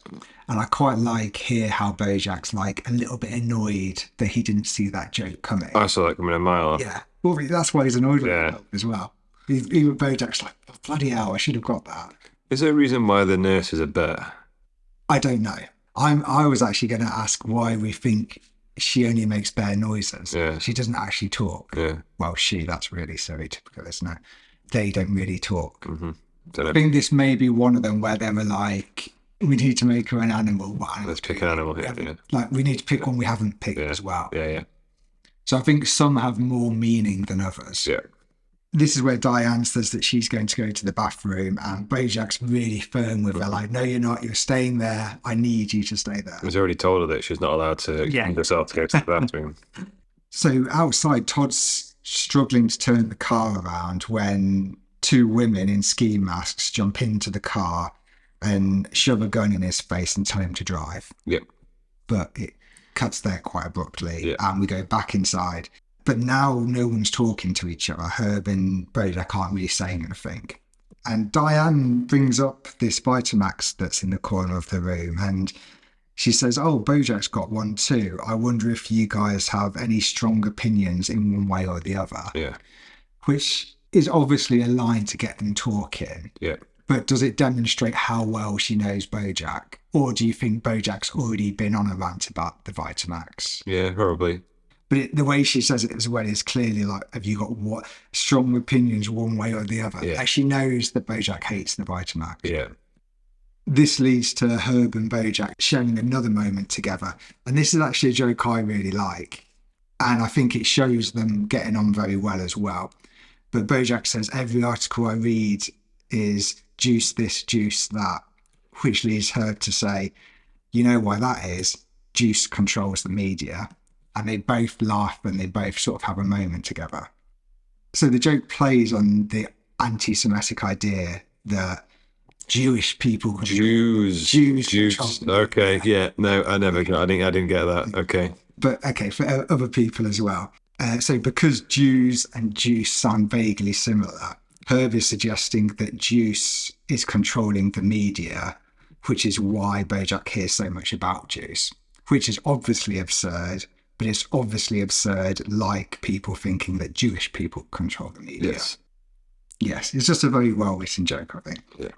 And I quite like here how Bojack's like a little bit annoyed that he didn't see that joke coming. I saw that coming a mile off. Yeah. Well, that's why he's annoyed with it as well. Even Bojack's like, oh, bloody hell, I should have got that. Is there a reason why the nurses are better? I don't know. I was actually going to ask why we think she only makes bare noises. Yeah. She doesn't actually talk. Yeah. Well, that's really stereotypical, isn't it? They don't really talk. Mm-hmm. I think this may be one of them where they were like, we need to make her an animal. Let's pick an animal here. Yeah. Like, we need to pick one we haven't picked as well. Yeah. So I think some have more meaning than others. Yeah. This is where Diane says that she's going to go to the bathroom, and Bojack's really firm with her, like, no, you're not. You're staying there. I need you to stay there. He's already told her that she's not allowed to herself to go to the bathroom. So outside, Todd's struggling to turn the car around when two women in ski masks jump into the car and shove a gun in his face and tell him to drive. Yep. But it cuts there quite abruptly, and we go back inside. But now no one's talking to each other. Herb and Bojack aren't really saying anything. And Diane brings up this Vitamax that's in the corner of the room, and she says, oh, Bojack's got one too. I wonder if you guys have any strong opinions in one way or the other. Yeah. Which is obviously a line to get them talking. Yeah. But does it demonstrate how well she knows Bojack? Or do you think Bojack's already been on a rant about the Vitamax? Yeah, probably. But the way she says it as well is clearly like, have you got what strong opinions one way or the other? Yeah. Like, she knows that Bojack hates the Vitamax. Yeah. This leads to Herb and Bojack sharing another moment together. And this is actually a joke I really like. And I think it shows them getting on very well as well. But Bojack says, every article I read is juice this, juice that, which leads Herb to say, you know why that is? Juice controls the media. And they both laugh and they both sort of have a moment together. So the joke plays on the anti-Semitic idea that Jewish people Jews. Okay, yeah, no, I didn't get that. Okay, but okay, for other people as well. So because Jews and juice sound vaguely similar, Herb is suggesting that juice is controlling the media, which is why Bojack hears so much about juice, which is obviously absurd. But it's obviously absurd, like people thinking that Jewish people control the media. Yes, it's just a very well-written joke, I think. Yeah.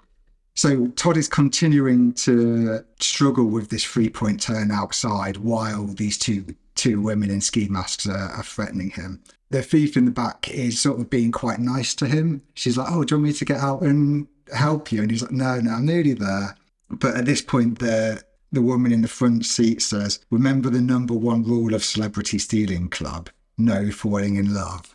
So Todd is continuing to struggle with this three-point turn outside while these two women in ski masks are threatening him. The thief in the back is sort of being quite nice to him. She's like, oh, do you want me to get out and help you? And he's like, no, I'm nearly there. But at this point, the woman in the front seat says, remember the number one rule of Celebrity Stealing Club, no falling in love.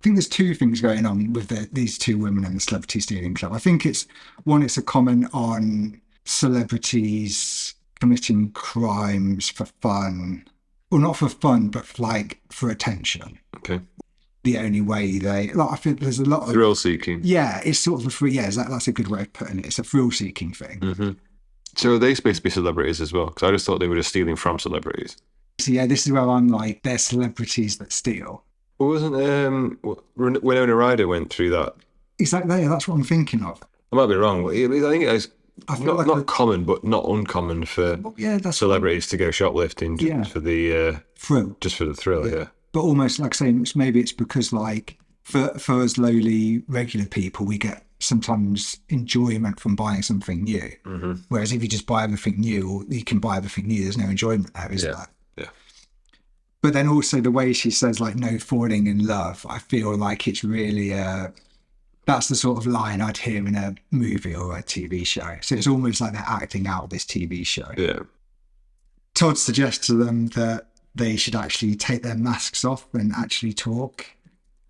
I think there's two things going on with these two women in the Celebrity Stealing Club. I think it's a comment on celebrities committing crimes for fun. Well, not for fun, but for attention. Okay. The only way I think there's a lot of... Thrill seeking. Yeah, it's sort of that's a good way of putting it. It's a thrill seeking thing. Mm-hmm. So are they supposed to be celebrities as well? Because I just thought they were just stealing from celebrities. So yeah, this is where I'm like, they're celebrities that steal. Wasn't Winona Ryder went through that? Exactly, that's what I'm thinking of. I might be wrong, but I think it was I feel like not common, but not uncommon for that's celebrities to go shoplifting just for the thrill. Just for the thrill, yeah. But almost like saying maybe it's because like for us lowly regular people, we get sometimes enjoyment from buying something new. Mm-hmm. Whereas if you just buy everything new, or you can buy everything new, there's no enjoyment there, is there? Yeah. But then also the way she says like no falling in love, I feel like it's really that's the sort of line I'd hear in a movie or a TV show. So it's almost like they're acting out this TV show. Yeah. Todd suggests to them that they should actually take their masks off and actually talk.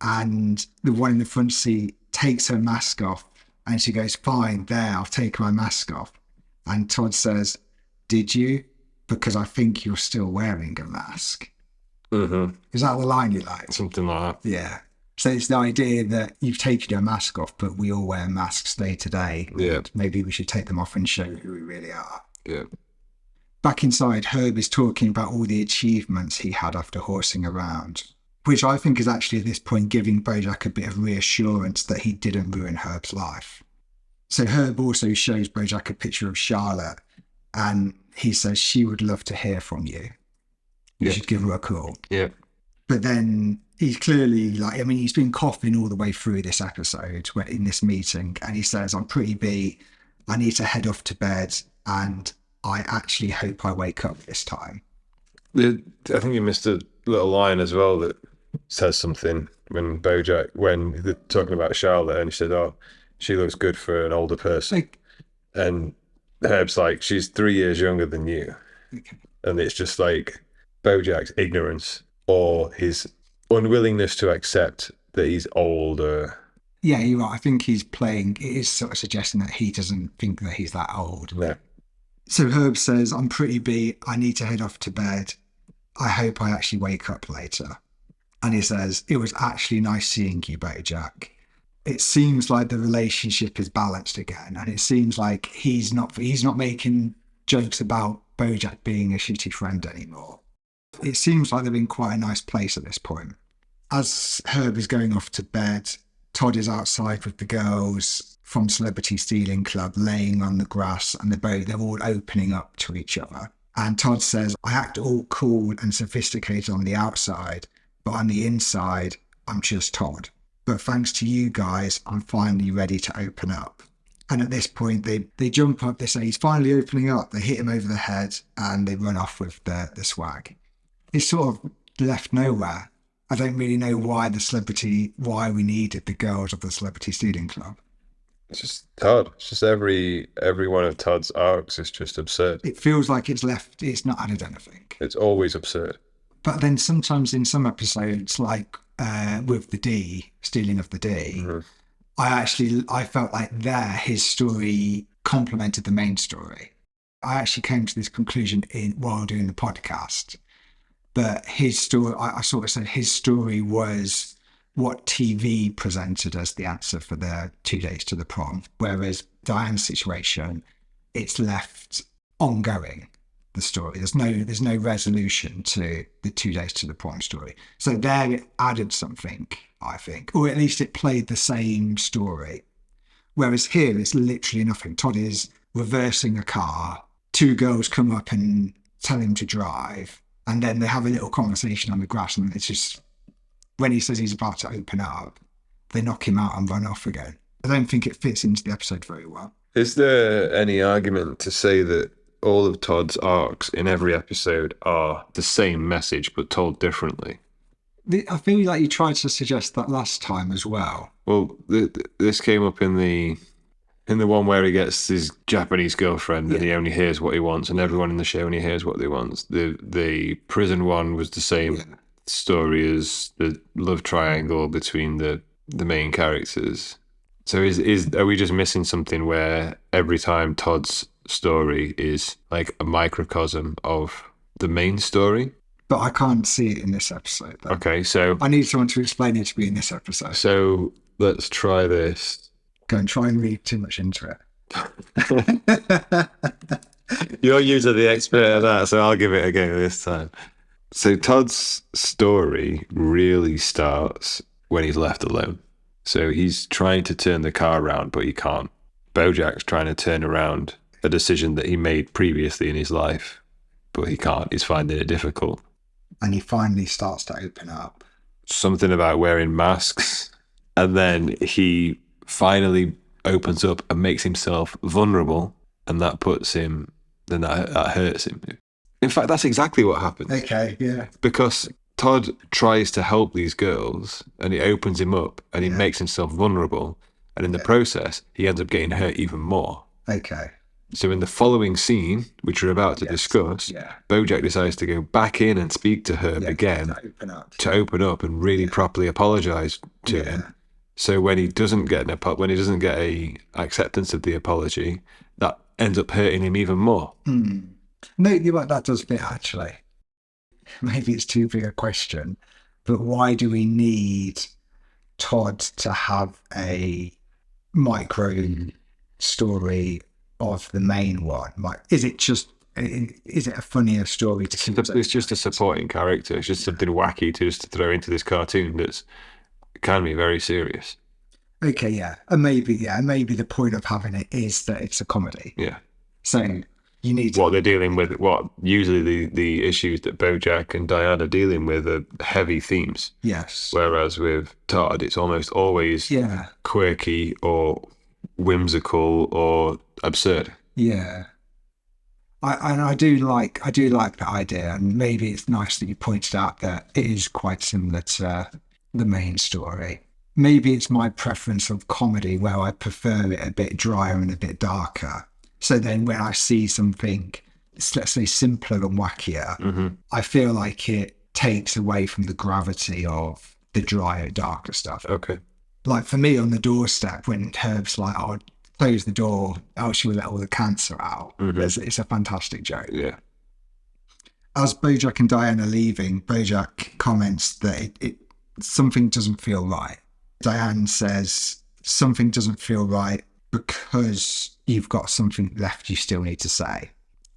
And the one in the front seat takes her mask off and she goes, fine, there, I'll take my mask off. And Todd says, did you? Because I think you're still wearing a mask. Mm-hmm. Is that the line you like? Something like that. Yeah. So it's the idea that you've taken your mask off, but we all wear masks day to day. Yeah. Maybe we should take them off and show who we really are. Yeah. Back inside, Herb is talking about all the achievements he had after horsing around, which I think is actually at this point giving Bojack a bit of reassurance that he didn't ruin Herb's life. So Herb also shows Bojack a picture of Charlotte and he says she would love to hear from you. You should give her a call. Yeah. But then he's clearly he's been coughing all the way through this episode in this meeting. And he says, I'm pretty beat. I need to head off to bed. And I actually hope I wake up this time. I think you missed a little line as well that says something when they're talking about Charlotte and he said, oh, she looks good for an older person. And Herb's like, she's 3 years younger than you. Okay. And it's just like Bojack's ignorance or his unwillingness to accept that he's older. Yeah, you're right. I think it is sort of suggesting that he doesn't think that he's that old. Yeah. So Herb says, I'm pretty beat. I need to head off to bed. I hope I actually wake up later. And he says, it was actually nice seeing you, Bojack. It seems like the relationship is balanced again. And it seems like he's not making jokes about Bojack being a shitty friend anymore. It seems like they're in quite a nice place at this point. As Herb is going off to bed, Todd is outside with the girls from Celebrity Stealing Club laying on the grass and they're all opening up to each other. And Todd says, I act all cool and sophisticated on the outside, but on the inside, I'm just Todd. But thanks to you guys, I'm finally ready to open up. And at this point, they jump up, they say he's finally opening up, they hit him over the head and they run off with the swag. It's sort of left nowhere. I don't really know why we needed the girls of the Celebrity Stealing Club. It's just Todd. It's just every one of Todd's arcs is just absurd. It feels like it's not added anything. It's always absurd. But then sometimes in some episodes, like with the D, Stealing of the D, mm-hmm. I felt like his story complemented the main story. I actually came to this conclusion while doing the podcast. But his story, I sort of said his story was what TV presented as the answer for the 2 days to the prom. Whereas Diane's situation, it's left ongoing, the story. There's no resolution to the 2 days to the prom story. So there it added something, I think. Or at least it played the same story. Whereas here it's literally nothing. Todd is reversing a car. 2 girls come up and tell him to drive. And then they have a little conversation on the grass, and it's just, when he says he's about to open up, they knock him out and run off again. I don't think it fits into the episode very well. Is there any argument to say that all of Todd's arcs in every episode are the same message but told differently? I feel like you tried to suggest that last time as well. Well, this came up in the one where he gets his Japanese girlfriend and he only hears what he wants, and everyone in the show only hears what they want. The prison one was the same story as the love triangle between the main characters. So are we just missing something where every time Todd's story is like a microcosm of the main story? But I can't see it in this episode, though. Okay, so I need someone to explain it to me in this episode. So let's try this. Go and try and read too much into it. You're usually the expert at that, so I'll give it a go this time. So Todd's story really starts when he's left alone. So he's trying to turn the car around, but he can't. Bojack's trying to turn around a decision that he made previously in his life, but he can't. He's finding it difficult. And he finally starts to open up. Something about wearing masks. And then he finally opens up and makes himself vulnerable. And that puts him, then that hurts him. In fact, that's exactly what happens. Okay, yeah. Because Todd tries to help these girls and he opens him up and he makes himself vulnerable. And in the process, he ends up getting hurt even more. Okay. So in the following scene, which we're about to discuss, Bojack decides to go back in and speak to Herb again to open up and really properly apologise to him. So when he doesn't get a acceptance of the apology, that ends up hurting him even more. No, you're right, that does fit actually. Maybe it's too big a question, but why do we need Todd to have a micro story of the main one? Like, is it a funnier story to It's just a supporting character. It's just something wacky to throw into this cartoon that's can be very serious. Okay, yeah. And maybe the point of having it is that it's a comedy. Yeah. So you need what they're dealing with, what usually the issues that Bojack and Diane are dealing with are heavy themes. Yes. Whereas with Todd, it's almost always quirky or whimsical or absurd. Yeah. I do like that idea, and maybe it's nice that you pointed out that it is quite similar to the main story. Maybe it's my preference of comedy where I prefer it a bit drier and a bit darker. So then when I see something, let's say, simpler and wackier, I feel like it takes away from the gravity of the drier, darker stuff. Okay. Like for me on the doorstep, when Herb's like, "Oh, close the door, else you'll let all the cancer out." It's a fantastic joke. Yeah. As Bojack and Diane are leaving, Bojack comments that it something doesn't feel right. Diane says something doesn't feel right because you've got something left you still need to say.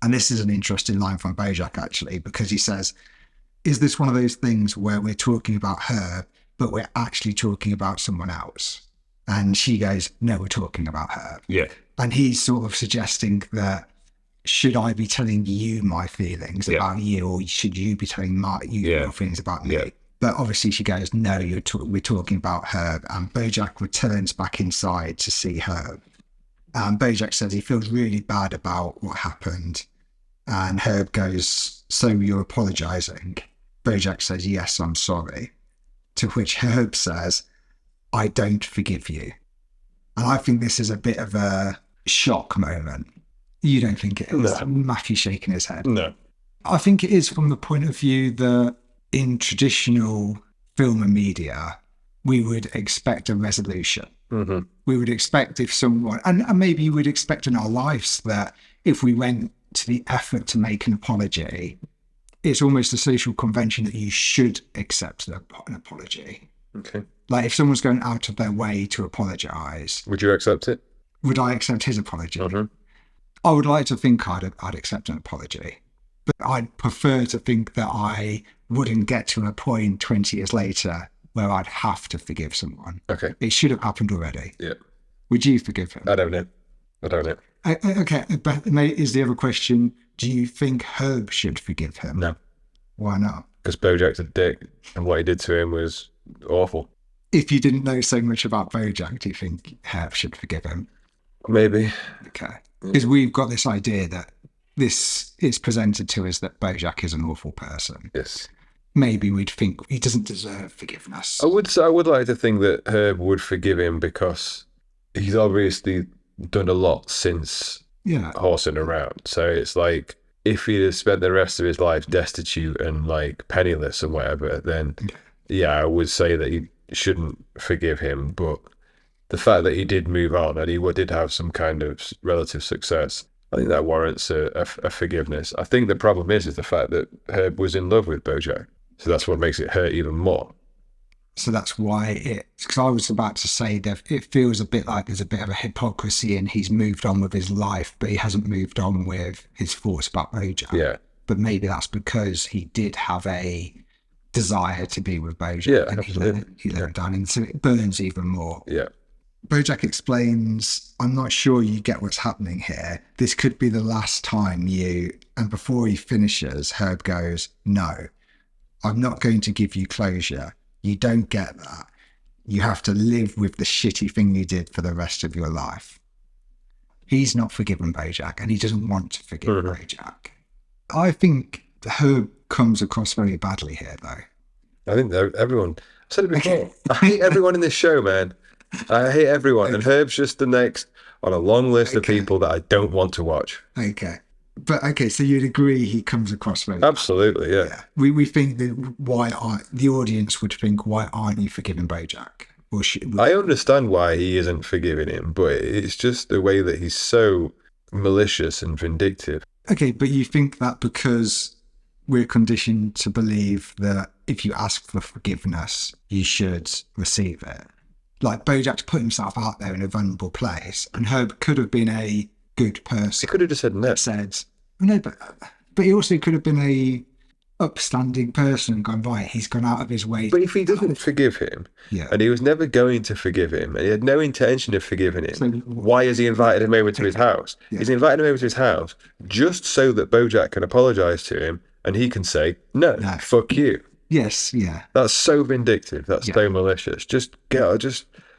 And this is an interesting line from Bojack, actually, because he says, "Is this one of those things where we're talking about her, but we're actually talking about someone else?" And she goes, "No, we're talking about her." Yeah. And he's sort of suggesting that, should I be telling you my feelings about you, or should you be telling your feelings about me? But obviously she goes, "No, we're talking about her." And Bojack returns back inside to see her. And Bojack says he feels really bad about what happened. And Herb goes, "So you're apologising?" Bojack says, "Yes, I'm sorry." To which Herb says, "I don't forgive you." And I think this is a bit of a shock moment. You don't think it is? No. Matthew shaking his head. No. I think it is from the point of view that in traditional film and media, we would expect a resolution. We would expect if someone, and maybe you would expect in our lives that if we went to the effort to make an apology, it's almost a social convention that you should accept an apology. Okay. Like if someone's going out of their way to apologise. Would you accept it? Would I accept his apology? I would like to think I'd accept an apology. But I'd prefer to think that I wouldn't get to a point 20 years later where I'd have to forgive someone. Okay. It should have happened already. Yeah. Would you forgive him? I don't know. Okay, but is the other question, do you think Herb should forgive him? No. Why not? Because Bojack's a dick and what he did to him was awful. If you didn't know so much about Bojack, do you think Herb should forgive him? Maybe. Okay. Because we've got this idea that this is presented to us that Bojack is an awful person. Yes. Maybe we'd think he doesn't deserve forgiveness. I would like to think that Herb would forgive him because he's obviously done a lot since horsing around. So it's like if he'd have spent the rest of his life destitute and like penniless and whatever, then I would say that he shouldn't forgive him. But the fact that he did move on and he did have some kind of relative success, I think that warrants a forgiveness. I think the problem is the fact that Herb was in love with Bojack. So that's what makes it hurt even more. So that's why because I was about to say that it feels a bit like there's a bit of a hypocrisy and he's moved on with his life, but he hasn't moved on with his thoughts about Bojack. Yeah. but maybe that's because he did have a desire to be with Bojack. Yeah, and absolutely. he let it down, and so it burns even more. Yeah. Bojack explains, I'm not sure you get what's happening here. This could be the last time you... And before he finishes, Herb goes, no, I'm not going to give you closure. You don't get that. You have to live with the shitty thing you did for the rest of your life. He's not forgiven Bojack, and he doesn't want to forgive Bojack. I think Herb comes across very badly here, though. I think everyone... I said it before. I hate everyone in this show, man. I hate everyone. And Herb's just the next on a long list of people that I don't want to watch. Okay. But, okay, so you'd agree he comes across very Absolutely, yeah. Yeah. We think that the audience would think, why aren't you forgiving Bojack? I understand why he isn't forgiving him, but it's just the way that he's so malicious and vindictive. Okay, but you think that because we're conditioned to believe that if you ask for forgiveness, you should receive it. Like, Bojack's put himself out there in a vulnerable place, and Herb could have been a good person. He could have just said no. No, but he also could have been a upstanding person and gone, right, he's gone out of his way. But if he doesn't forgive him, and he was never going to forgive him, and he had no intention of forgiving him, why has he invited him over to his house? Yeah. He's invited him over to his house just so that Bojack can apologise to him, and he can say, no, fuck you. Yes, yeah. That's so vindictive. That's so malicious.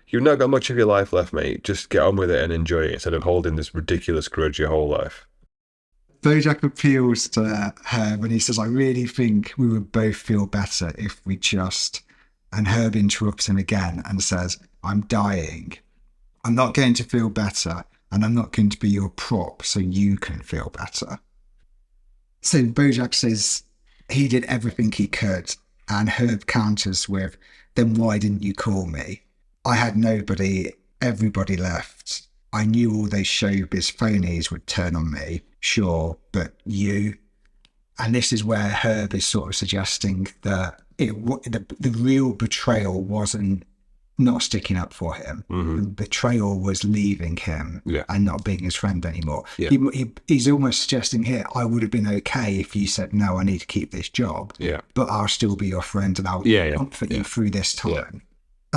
You've not got much of your life left, mate. Just get on with it and enjoy it instead of holding this ridiculous grudge your whole life. Bojack appeals to Herb and he says, I really think we would both feel better if we just... And Herb interrupts him again and says, I'm dying. I'm not going to feel better, and I'm not going to be your prop so you can feel better. So Bojack says he did everything he could, and Herb counters with, then why didn't you call me? I had nobody, everybody left. I knew all those showbiz phonies would turn on me, sure, but you... And this is where Herb is sort of suggesting that the real betrayal wasn't not sticking up for him. Mm-hmm. The betrayal was leaving him and not being his friend anymore. Yeah. He's almost suggesting here, I would have been okay if you said, no, I need to keep this job, but I'll still be your friend and I'll comfort you through this time. Yeah.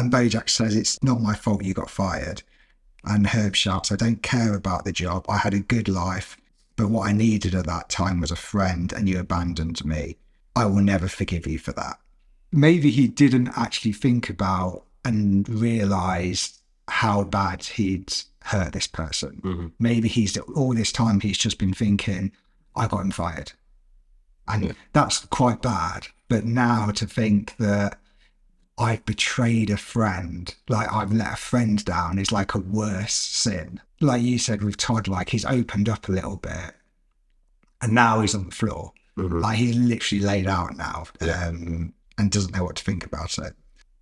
And Bojack says, it's not my fault you got fired. And Herb shouts, I don't care about the job. I had a good life, but what I needed at that time was a friend, and you abandoned me. I will never forgive you for that. Maybe he didn't actually think about and realise how bad he'd hurt this person. Mm-hmm. Maybe all this time he's just been thinking, I got him fired. And that's quite bad. But now to think that I've betrayed a friend, like I've let a friend down, is like a worse sin. Like you said with Todd, like he's opened up a little bit and now he's on the floor. Mm-hmm. Like he's literally laid out now and doesn't know what to think about it.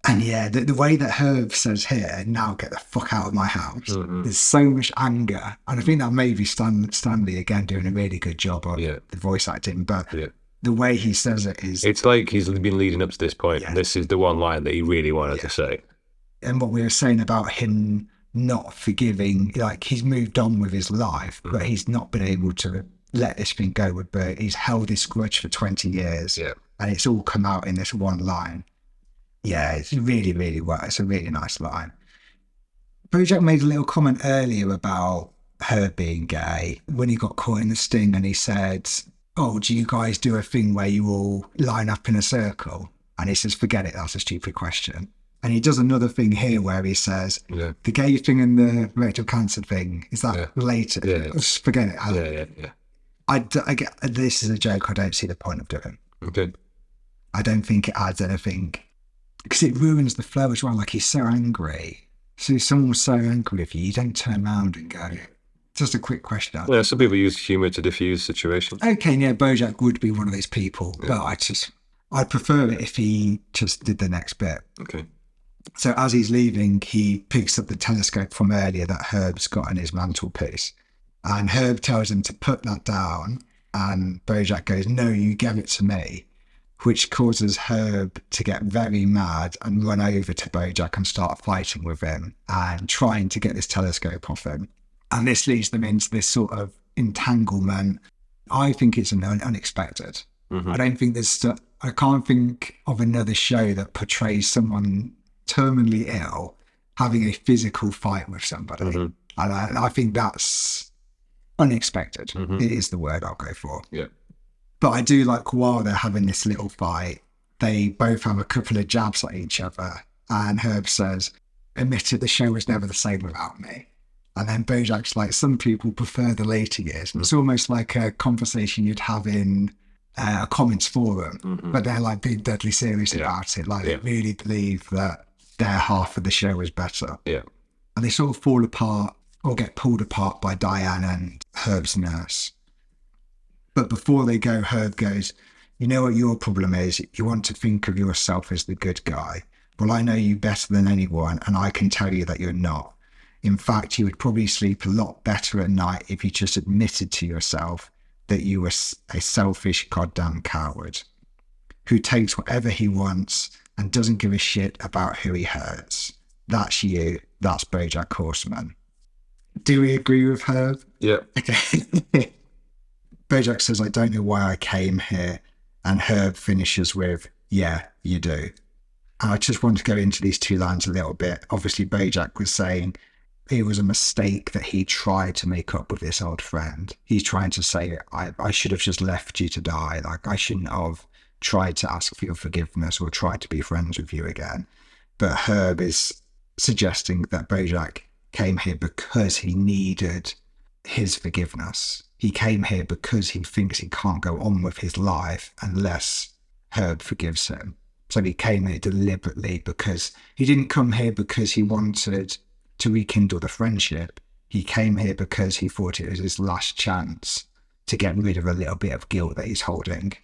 And the way that Herb says here, now get the fuck out of my house. Mm-hmm. There's so much anger. And I think that may be Stanley again doing a really good job on the voice acting, but the way he says it is... It's like he's been leading up to this point, and this is the one line that he really wanted to say. And what we were saying about him not forgiving, like he's moved on with his life, but he's not been able to let this thing go with Bert. He's held this grudge for 20 years, and it's all come out in this one line. Yeah, it's really, really well. It's a really nice line. Bojack made a little comment earlier about her being gay when he got caught in the sting, and he said, oh, do you guys do a thing where you all line up in a circle? And he says, forget it, that's a stupid question. And he does another thing here where he says, the gay thing and the rectal cancer thing, is that related? Yeah. Just forget it. I get, this is a joke I don't see the point of doing. Okay. I don't think it adds anything, because it ruins the flow as well. Like, he's so angry. So if someone's so angry with you, you don't turn around and go, just a quick question. Yeah, some people use humour to diffuse situations. Okay, yeah, Bojack would be one of those people, but I'd prefer it if he just did the next bit. Okay. So as he's leaving, he picks up the telescope from earlier that Herb's got on his mantelpiece. And Herb tells him to put that down, and Bojack goes, no, you gave it to me, which causes Herb to get very mad and run over to Bojack and start fighting with him and trying to get this telescope off him. And this leads them into this sort of entanglement. I think it's unexpected. Mm-hmm. I don't think I can't think of another show that portrays someone terminally ill having a physical fight with somebody. Mm-hmm. And I think that's unexpected. Mm-hmm. It is the word I'll go for. Yeah. But I do like while they're having this little fight, they both have a couple of jabs at each other. And Herb says, admitted the show was never the same without me. And then Bojack's like, some people prefer the later years. It's almost like a conversation you'd have in a comments forum, but they're like being deadly serious about it. Like they really believe that their half of the show is better. Yeah. And they sort of fall apart or get pulled apart by Diane and Herb's nurse. But before they go, Herb goes, you know what your problem is? You want to think of yourself as the good guy. Well, I know you better than anyone, and I can tell you that you're not. In fact, you would probably sleep a lot better at night if you just admitted to yourself that you were a selfish goddamn coward who takes whatever he wants and doesn't give a shit about who he hurts. That's you. That's Bojack Horseman. Do we agree with Herb? Yeah. Okay. Bojack says, I don't know why I came here. And Herb finishes with, yeah, you do. And I just want to go into these two lines a little bit. Obviously, Bojack was saying it was a mistake that he tried to make up with this old friend. He's trying to say, I should have just left you to die. Like, I shouldn't have tried to ask for your forgiveness or tried to be friends with you again. But Herb is suggesting that Bojack came here because he needed his forgiveness. He came here because he thinks he can't go on with his life unless Herb forgives him. So he came here deliberately because he didn't come here because he wanted to rekindle the friendship. He came here because he thought it was his last chance to get rid of a little bit of guilt that he's holding.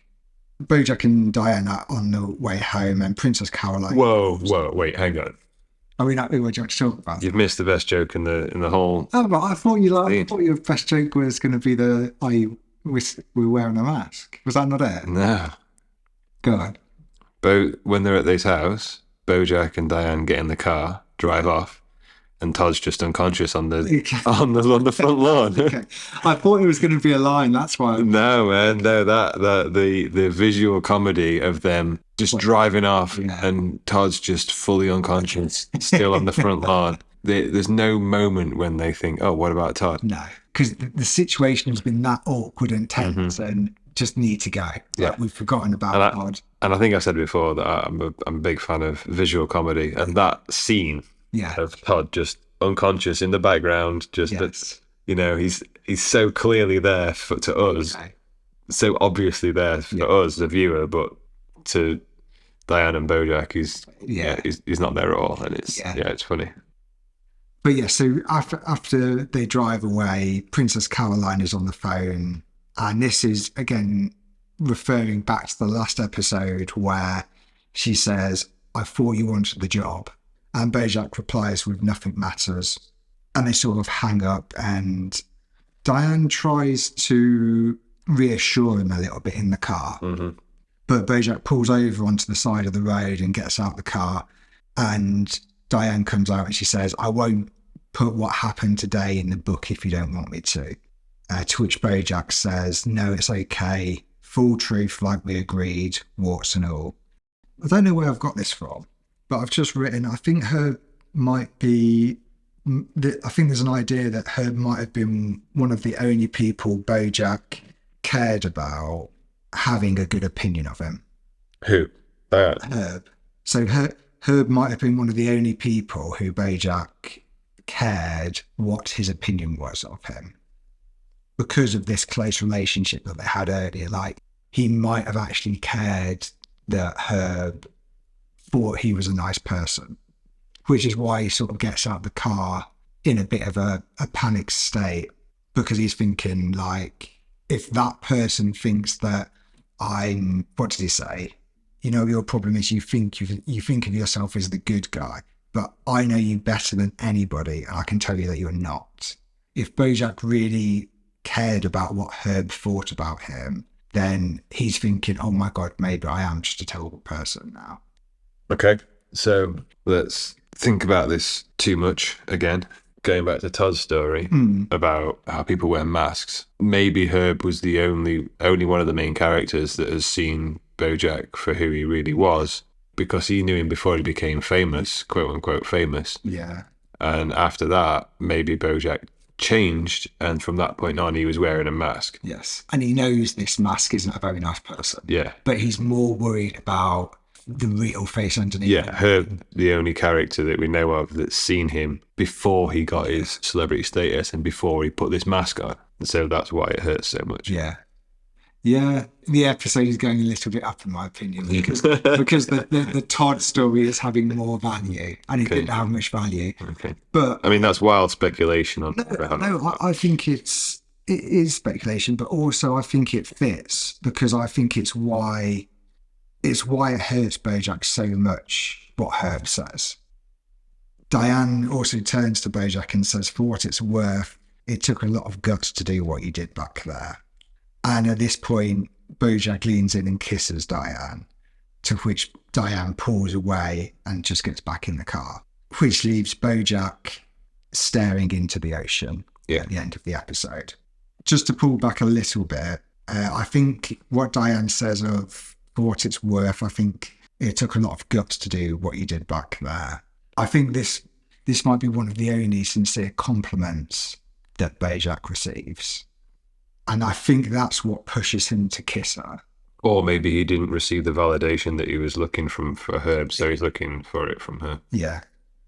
Bojack and Diane are on the way home, and Princess Caroline. Whoa, wait, hang on. Are we not what you want to talk about? You've missed the best joke in the whole. Oh, but I thought your best joke was going to be we're wearing a mask. Was that not it? No. Go on. When they're at this house, Bojack and Diane get in the car, drive off, and Todd's just unconscious on the front lawn. Okay. I thought it was going to be a line. That's why. No, man, no. The visual comedy of them just driving off and Todd's just fully unconscious, still on the front lawn. There's no moment when they think, "Oh, what about Todd?" No, because the situation has been that awkward and tense, and just need to go. Like, we've forgotten about Todd. And I think I said before that I'm a big fan of visual comedy, and that scene of Todd just unconscious in the background, he's so clearly there to us, so obviously there for us, the viewer, but to Diane and Bojack, he's not there at all, and it's funny. But so after they drive away, Princess Caroline is on the phone, and this is again referring back to the last episode where she says, I thought you wanted the job. And Bojack replies with nothing matters. And they sort of hang up, and Diane tries to reassure him a little bit in the car. Mm-hmm. But Bojack pulls over onto the side of the road and gets out the car. And Diane comes out and she says, I won't put what happened today in the book if you don't want me to. To which Bojack says, no, it's okay. Full truth like we agreed, warts and all. I don't know where I've got this from, but I've just written, I think Herb might be, I think there's an idea that Herb might have been one of the only people Bojack cared about having a good opinion of him. Who? Herb. So Herb might have been one of the only people who Bojack cared what his opinion was of him. Because of this close relationship that they had earlier, like he might have actually cared that Herb thought he was a nice person, which is why he sort of gets out of the car in a bit of a panic state, because he's thinking, like, if that person thinks that what did he say? You know, your problem is you think of yourself as the good guy, but I know you better than anybody, and I can tell you that you're not. If Bojack really cared about what Herb thought about him, then he's thinking, oh my God, maybe I am just a terrible person now. Okay, so let's think about this too much again. going back to Todd's story about how people wear masks, maybe Herb was the only one of the main characters that has seen Bojack for who he really was, because he knew him before he became famous, quote unquote famous. Yeah. And after that, maybe Bojack changed, and from that point on, he was wearing a mask. Yes. And he knows this mask isn't a very nice person. Yeah. But he's more worried about the real face underneath. Yeah, Herb, the only character that we know of that's seen him before he got his celebrity status and before he put this mask on. And so that's why it hurts so much. Yeah. Yeah, the episode is going a little bit up in my opinion because the Todd story is having more value and it didn't have much value. Okay. But I mean, that's wild speculation on no, I think it is speculation, but also I think it fits because I think it's why it hurts Bojack so much what Herb says. Diane also turns to Bojack and says, for what it's worth, it took a lot of guts to do what you did back there. And at this point, Bojack leans in and kisses Diane, to which Diane pulls away and just gets back in the car, which leaves Bojack staring into the ocean at the end of the episode. Just to pull back a little bit, I think what Diane says of, for what it's worth, I think it took a lot of guts to do what you did back there. I think this might be one of the only sincere compliments that Bojack receives. And I think that's what pushes him to kiss her. Or maybe he didn't receive the validation that he was looking for Herb, so he's looking for it from her. Yeah.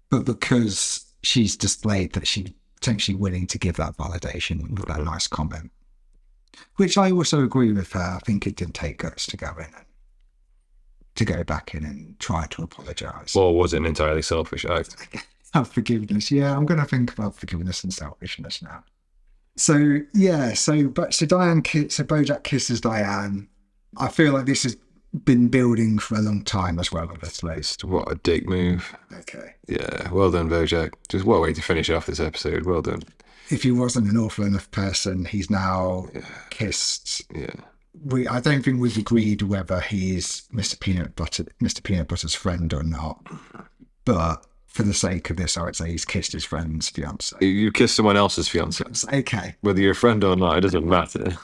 But because she's displayed that she's potentially willing to give that validation with that nice comment. Which I also agree with her. I think it did take guts to go in and to go back in and try to apologise. Or was it an entirely selfish act? Forgiveness. Yeah, I'm going to think about forgiveness and selfishness now. So Bojack kisses Diane. I feel like this has been building for a long time as well, obviously. What a dick move. Okay. Yeah, well done, Bojack. Just what a way to finish off this episode. Well done. If he wasn't an awful enough person, he's now kissed. Yeah. I don't think we've agreed whether he's Mr. Peanut Butter's friend or not. But for the sake of this, I would say he's kissed his friend's fiancée. You kissed someone else's fiancée. Okay. Whether you're a friend or not, it doesn't matter.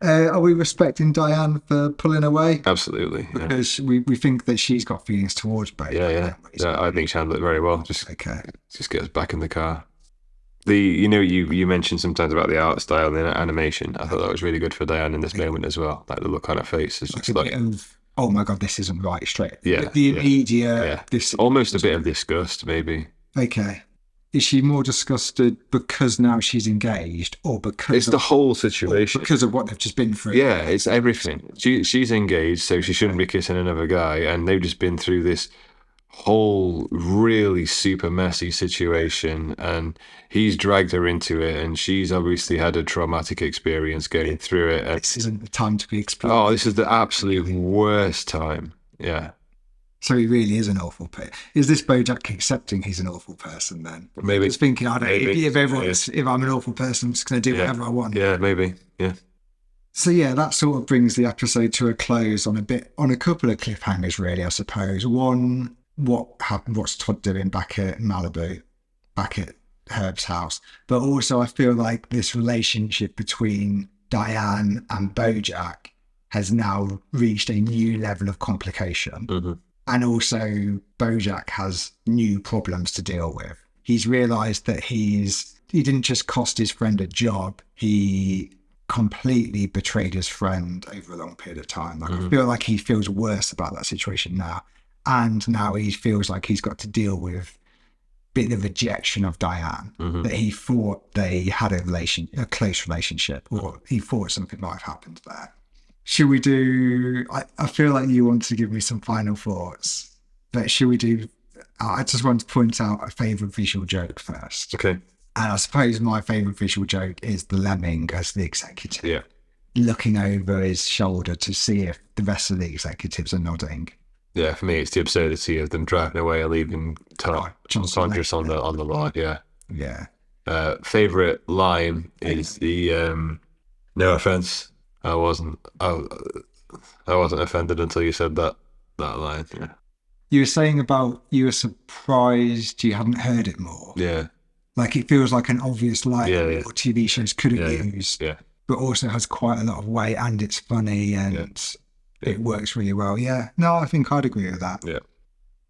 Are we respecting Diane for pulling away? Absolutely. Yeah. Because we think that she's got feelings towards Bojack. Yeah, I think she handled it very well. Just get us back in the car. You mentioned sometimes about the art style and the animation. I thought that was really good for Diane in this moment as well. Like the look on her face is just like, oh my God, this isn't right straight. Yeah. The immediate. This almost a bit of disgust, maybe. Okay. Is she more disgusted because now she's engaged, or because it's the whole situation? Because of what they've just been through? Yeah, it's everything. She's engaged, so she shouldn't be kissing another guy, and they've just been through this whole really super messy situation, and he's dragged her into it, and she's obviously had a traumatic experience going through it. And this isn't the time to be explored. Oh, this is the absolute worst time. Yeah. So he really is an awful person. Is this Bojack accepting he's an awful person then? Maybe. Just thinking, if I'm an awful person, I'm just going to do whatever I want. Yeah, maybe. Yeah. So yeah, that sort of brings the episode to a close on a couple of cliffhangers, really, I suppose. One, what's Todd doing back at Malibu, back at Herb's house? But also I feel like this relationship between Diane and Bojack has now reached a new level of complication. Mm-hmm. And also Bojack has new problems to deal with. He's realised that he didn't just cost his friend a job, he completely betrayed his friend over a long period of time. Like, I feel like he feels worse about that situation now. And now he feels like he's got to deal with the rejection of Diane, that he thought they had a close relationship, or he thought something might have happened there. Should we do... I feel like you want to give me some final thoughts, but should we do... I just want to point out a favourite visual joke first. Okay. And I suppose my favourite visual joke is the lemming as the executive, looking over his shoulder to see if the rest of the executives are nodding. Yeah, for me, it's the absurdity of them driving away and leaving Saunders on the lawn. Yeah. Favourite line is the no offense. I wasn't offended until you said that line. Yeah. You were saying about you were surprised you hadn't heard it more. Yeah. Like it feels like an obvious line Yeah. what TV shows could have used, Yeah. but also has quite a lot of weight and it's funny and it works really well. Yeah. No, I think I'd agree with that. Yeah.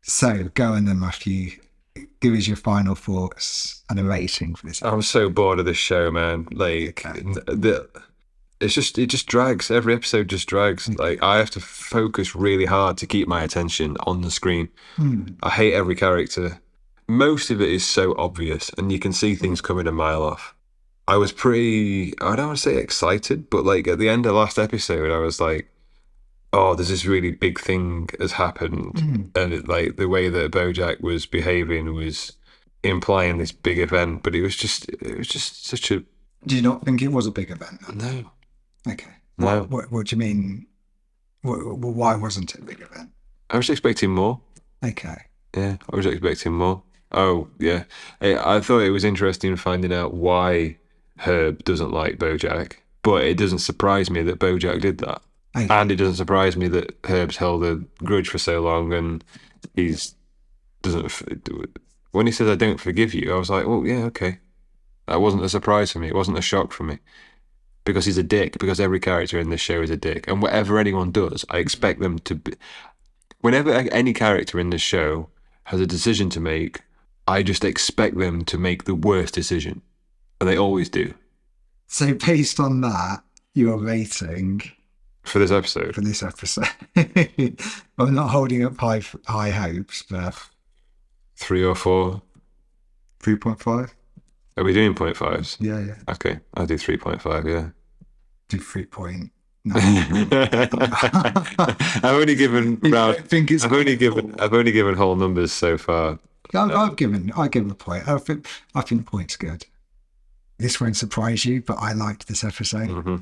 So go on then, Matthew. Give us your final thoughts and a rating for this. I'm so bored of this show, man. Like, it just drags. Every episode just drags. Like, I have to focus really hard to keep my attention on the screen. I hate every character. Most of it is so obvious, and you can see things coming a mile off. I was pretty, I don't want to say excited, but like at the end of last episode, I was like, oh, there's this really big thing has happened. And it, like the way that Bojack was behaving was implying this big event, but it was just such a... Do you not think it was a big event? No. Okay. No. What do you mean? Why wasn't it a big event? I was expecting more. Okay. Yeah, I was expecting more. Oh, yeah. I thought it was interesting finding out why Herb doesn't like Bojack, but it doesn't surprise me that Bojack did that. Okay. And it doesn't surprise me that Herb's held a grudge for so long and when he says, I don't forgive you, I was like, well, yeah, okay. That wasn't a surprise for me. It wasn't a shock for me. Because he's a dick, because every character in this show is a dick. And whatever anyone does, I expect them to be... Whenever any character in this show has a decision to make, I just expect them to make the worst decision. And they always do. So based on that, your rating... For this episode? For this episode. I'm not holding up high hopes, but... 3 or 4? 3.5? Are we doing 0.5s? Yeah. Okay, I'll do 3.5, yeah. Do 3.9. I've only given I've only given whole numbers so far. I give a point. I think the point's good. This won't surprise you, but I liked this episode. Mm-hmm.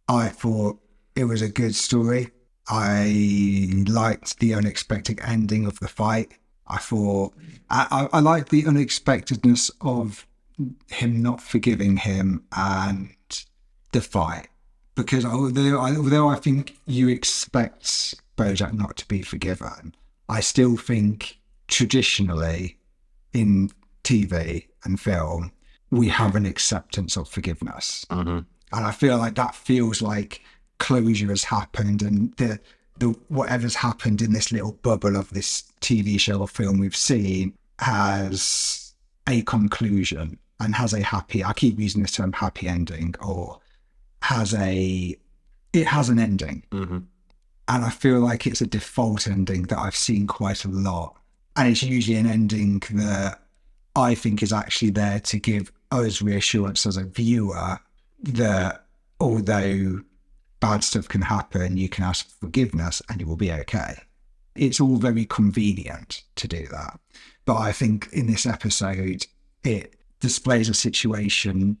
I thought it was a good story. I liked the unexpected ending of the fight. I thought I liked the unexpectedness of him not forgiving him and the fight. Because although I think you expect Bojack not to be forgiven, I still think traditionally in TV and film, we have an acceptance of forgiveness. Mm-hmm. And I feel like that feels like closure has happened and the whatever's happened in this little bubble of this TV show or film we've seen has a conclusion and has a happy, I keep using this term happy ending, or it has an ending. Mm-hmm. And I feel like it's a default ending that I've seen quite a lot. And it's usually an ending that I think is actually there to give us reassurance as a viewer that although bad stuff can happen, you can ask for forgiveness and you will be okay. It's all very convenient to do that. But I think in this episode, it displays a situation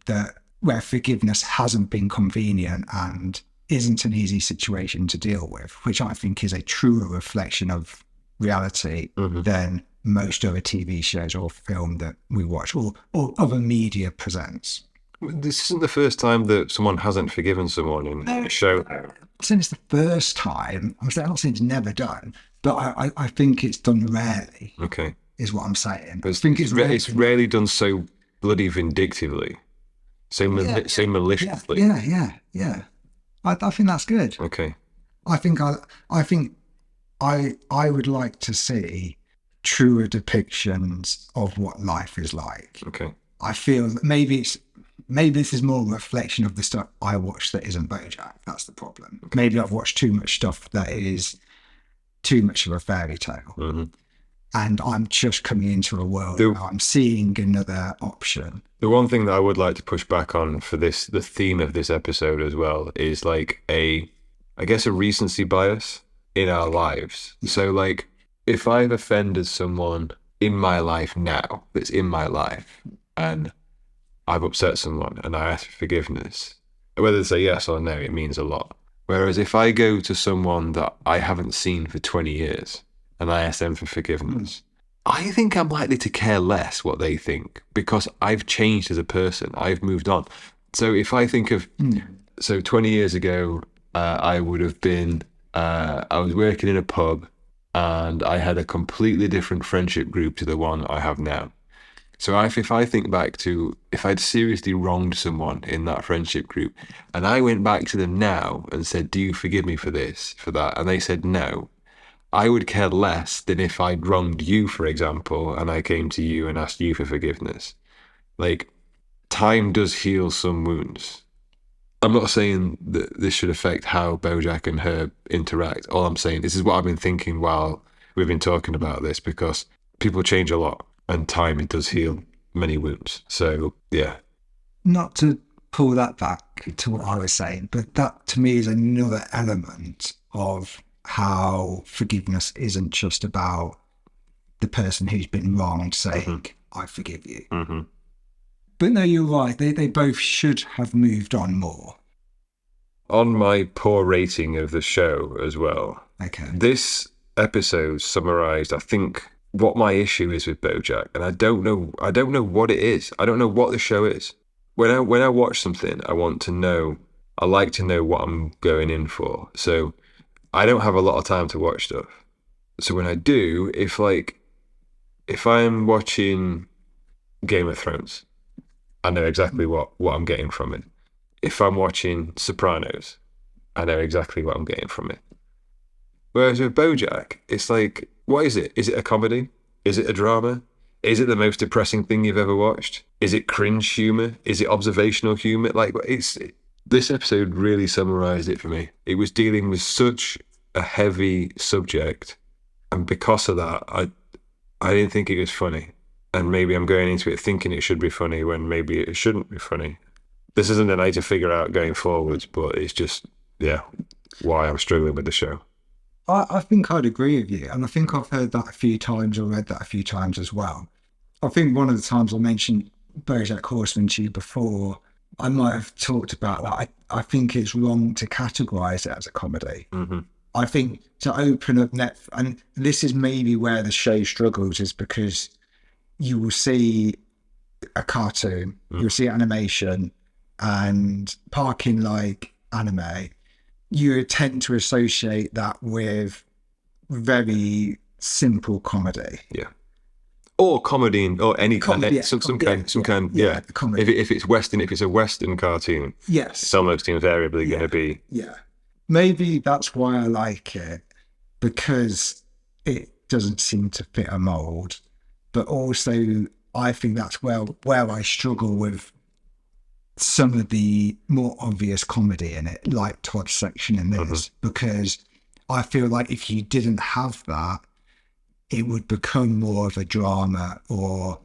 where forgiveness hasn't been convenient and isn't an easy situation to deal with, which I think is a truer reflection of reality than most other TV shows or film that we watch or other media presents. This isn't the first time that someone hasn't forgiven someone in a show. Since the first time, I'm not saying it's never done, but I think it's done rarely. Okay. Is what I'm saying. I think it's rarely done so bloody vindictively. So maliciously. Yeah. I think that's good. Okay. I think I would like to see truer depictions of what life is like. Okay. I feel that maybe this is more a reflection of the stuff I watch that isn't Bojack. That's the problem. Okay. Maybe I've watched too much stuff that is too much of a fairy tale. Mm-hmm. And I'm just coming into a world where I'm seeing another option. The one thing that I would like to push back on for the theme of this episode as well, is like a recency bias in our lives. Yeah. So like, if I've offended someone in my life now, that's in my life, and I've upset someone and I ask for forgiveness, whether they say yes or no, it means a lot. Whereas if I go to someone that I haven't seen for 20 years, and I ask them for forgiveness, I think I'm likely to care less what they think because I've changed as a person. I've moved on. So if I think of, 20 years ago, I would have been, I was working in a pub and I had a completely different friendship group to the one I have now. So if I think back to if I'd seriously wronged someone in that friendship group, and I went back to them now and said, "Do you forgive me for this, for that?" and they said no, I would care less than if I'd wronged you, for example, and I came to you and asked you for forgiveness. Like, time does heal some wounds. I'm not saying that this should affect how Bojack and Herb interact. All I'm saying, this is what I've been thinking while we've been talking about this, because people change a lot and time, it does heal many wounds. So, yeah. Not to pull that back to what I was saying, but that to me is another element of how forgiveness isn't just about the person who's been wronged saying, I forgive you. Mm-hmm. But no, you're right. They both should have moved on more. On my poor rating of the show as well, Okay. this episode summarised, I think, what my issue is with Bojack, and I don't know what it is. I don't know what the show is. When I watch something, I like to know what I'm going in for. So I don't have a lot of time to watch stuff. So when I do, if I'm watching Game of Thrones, I know exactly what I'm getting from it. If I'm watching Sopranos, I know exactly what I'm getting from it. Whereas with Bojack, it's like, what is it? Is it a comedy? Is it a drama? Is it the most depressing thing you've ever watched? Is it cringe humor? Is it observational humor? This episode really summarized it for me. It was dealing with such a heavy subject, and because of that, I didn't think it was funny. And maybe I'm going into it thinking it should be funny when maybe it shouldn't be funny. This isn't a night to figure out going forwards, but it's just, why I'm struggling with the show. I think I'd agree with you. And I think I've heard that a few times or read that a few times as well. I think one of the times I mentioned Bojack Horseman to you before, I might have talked about that. I think it's wrong to categorise it as a comedy. Mm-hmm. I think to open up and this is maybe where the show struggles, is because you will see a cartoon, you'll see animation, and parking like anime, you tend to associate that with very simple comedy. Yeah. Or comedy, or any Comedy, some kind. If it's a Western cartoon, yes, it's almost invariably going to be. Yeah. Maybe that's why I like it, because it doesn't seem to fit a mold. But also, I think that's where I struggle with some of the more obvious comedy in it, like Todd's section in this, because I feel like if you didn't have that, it would become more of a drama, or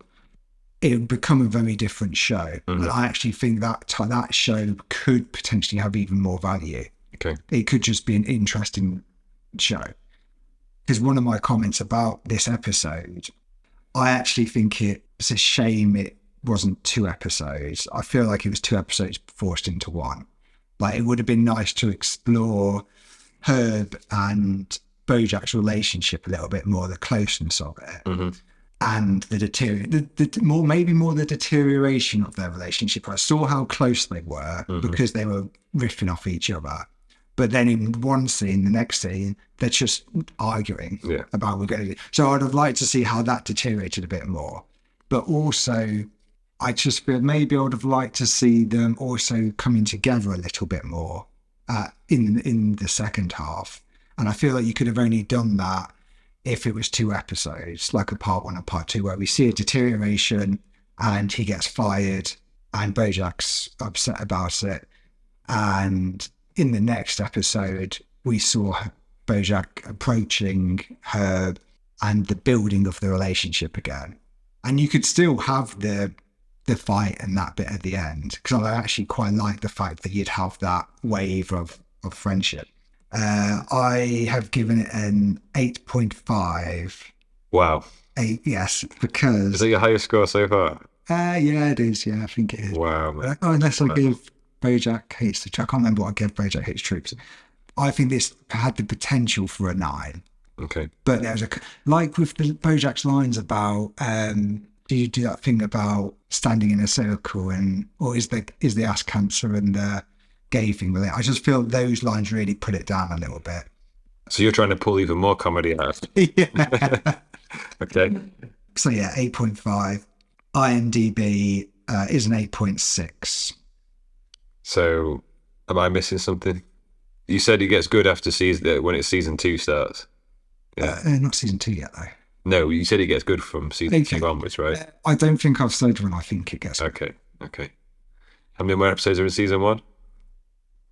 it would become a very different show. And I actually think that show could potentially have even more value. Okay. It could just be an interesting show. Because one of my comments about this episode, I actually think it's a shame it wasn't 2 episodes. I feel like it was 2 episodes forced into one. Like, it would have been nice to explore Herb and Bojack's relationship a little bit more, the closeness of it, and the deterioration of their relationship. I saw how close they were because they were riffing off each other. But then in one scene, the next scene, they're just arguing about what we're going to do. So I'd have liked to see how that deteriorated a bit more. But also, I just feel maybe I would have liked to see them also coming together a little bit more in the second half. And I feel like you could have only done that if it was 2 episodes, like a part 1 and part 2, where we see a deterioration and he gets fired and Bojack's upset about it. And in the next episode, we saw Bojack approaching Herb and the building of the relationship again. And you could still have the fight and that bit at the end, because I actually quite like the fact that you'd have that wave of friendship. I have given it an 8.5. Wow. 8, yes, because... Is that your highest score so far? Yeah, it is. Yeah, I think it is. Wow. Man. Unless I give Bojack Hates the Troops. I can't remember what I gave Bojack Hates Troops. I think this had the potential for a 9. Okay. But there's like with the Bojack's lines about, do you do that thing about standing in a circle, or is the ass cancer and the gay thing with it? I just feel those lines really put it down a little bit. So you're trying to pull even more comedy out. Yeah. Okay. So yeah, 8.5. IMDb is an 8.6. So, am I missing something? You said it gets good after when it's season 2 starts. Yeah. Not season 2 yet, though. No, you said it gets good from season 2 onwards, right? I don't think I've said when I think it gets good. Okay. How many more episodes are in season 1?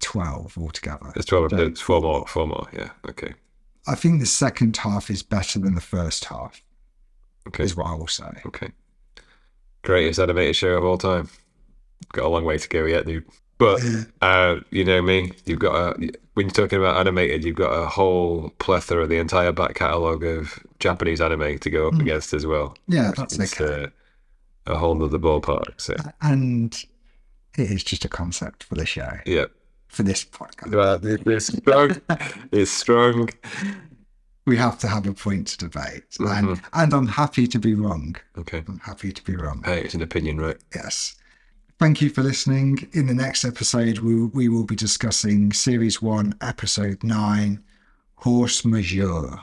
12 altogether. There's 12 episodes. Four more. Yeah. Okay. I think the second half is better than the first half. Okay. Is what I will say. Okay. Greatest animated show of all time. Got a long way to go yet, dude. But you know me, when you're talking about animated, you've got a whole plethora, the entire back catalogue of Japanese anime to go up against as well. Yeah, that's okay. A whole nother ballpark. So. And it is just a concept for the show. Yeah. For this podcast. Well, it's strong. We have to have a point to debate. And I'm happy to be wrong. Okay. I'm happy to be wrong. Hey, it's an opinion, right? Yes. Thank you for listening. In the next episode, we will be discussing Series 1, Episode 9, Horse Majeure.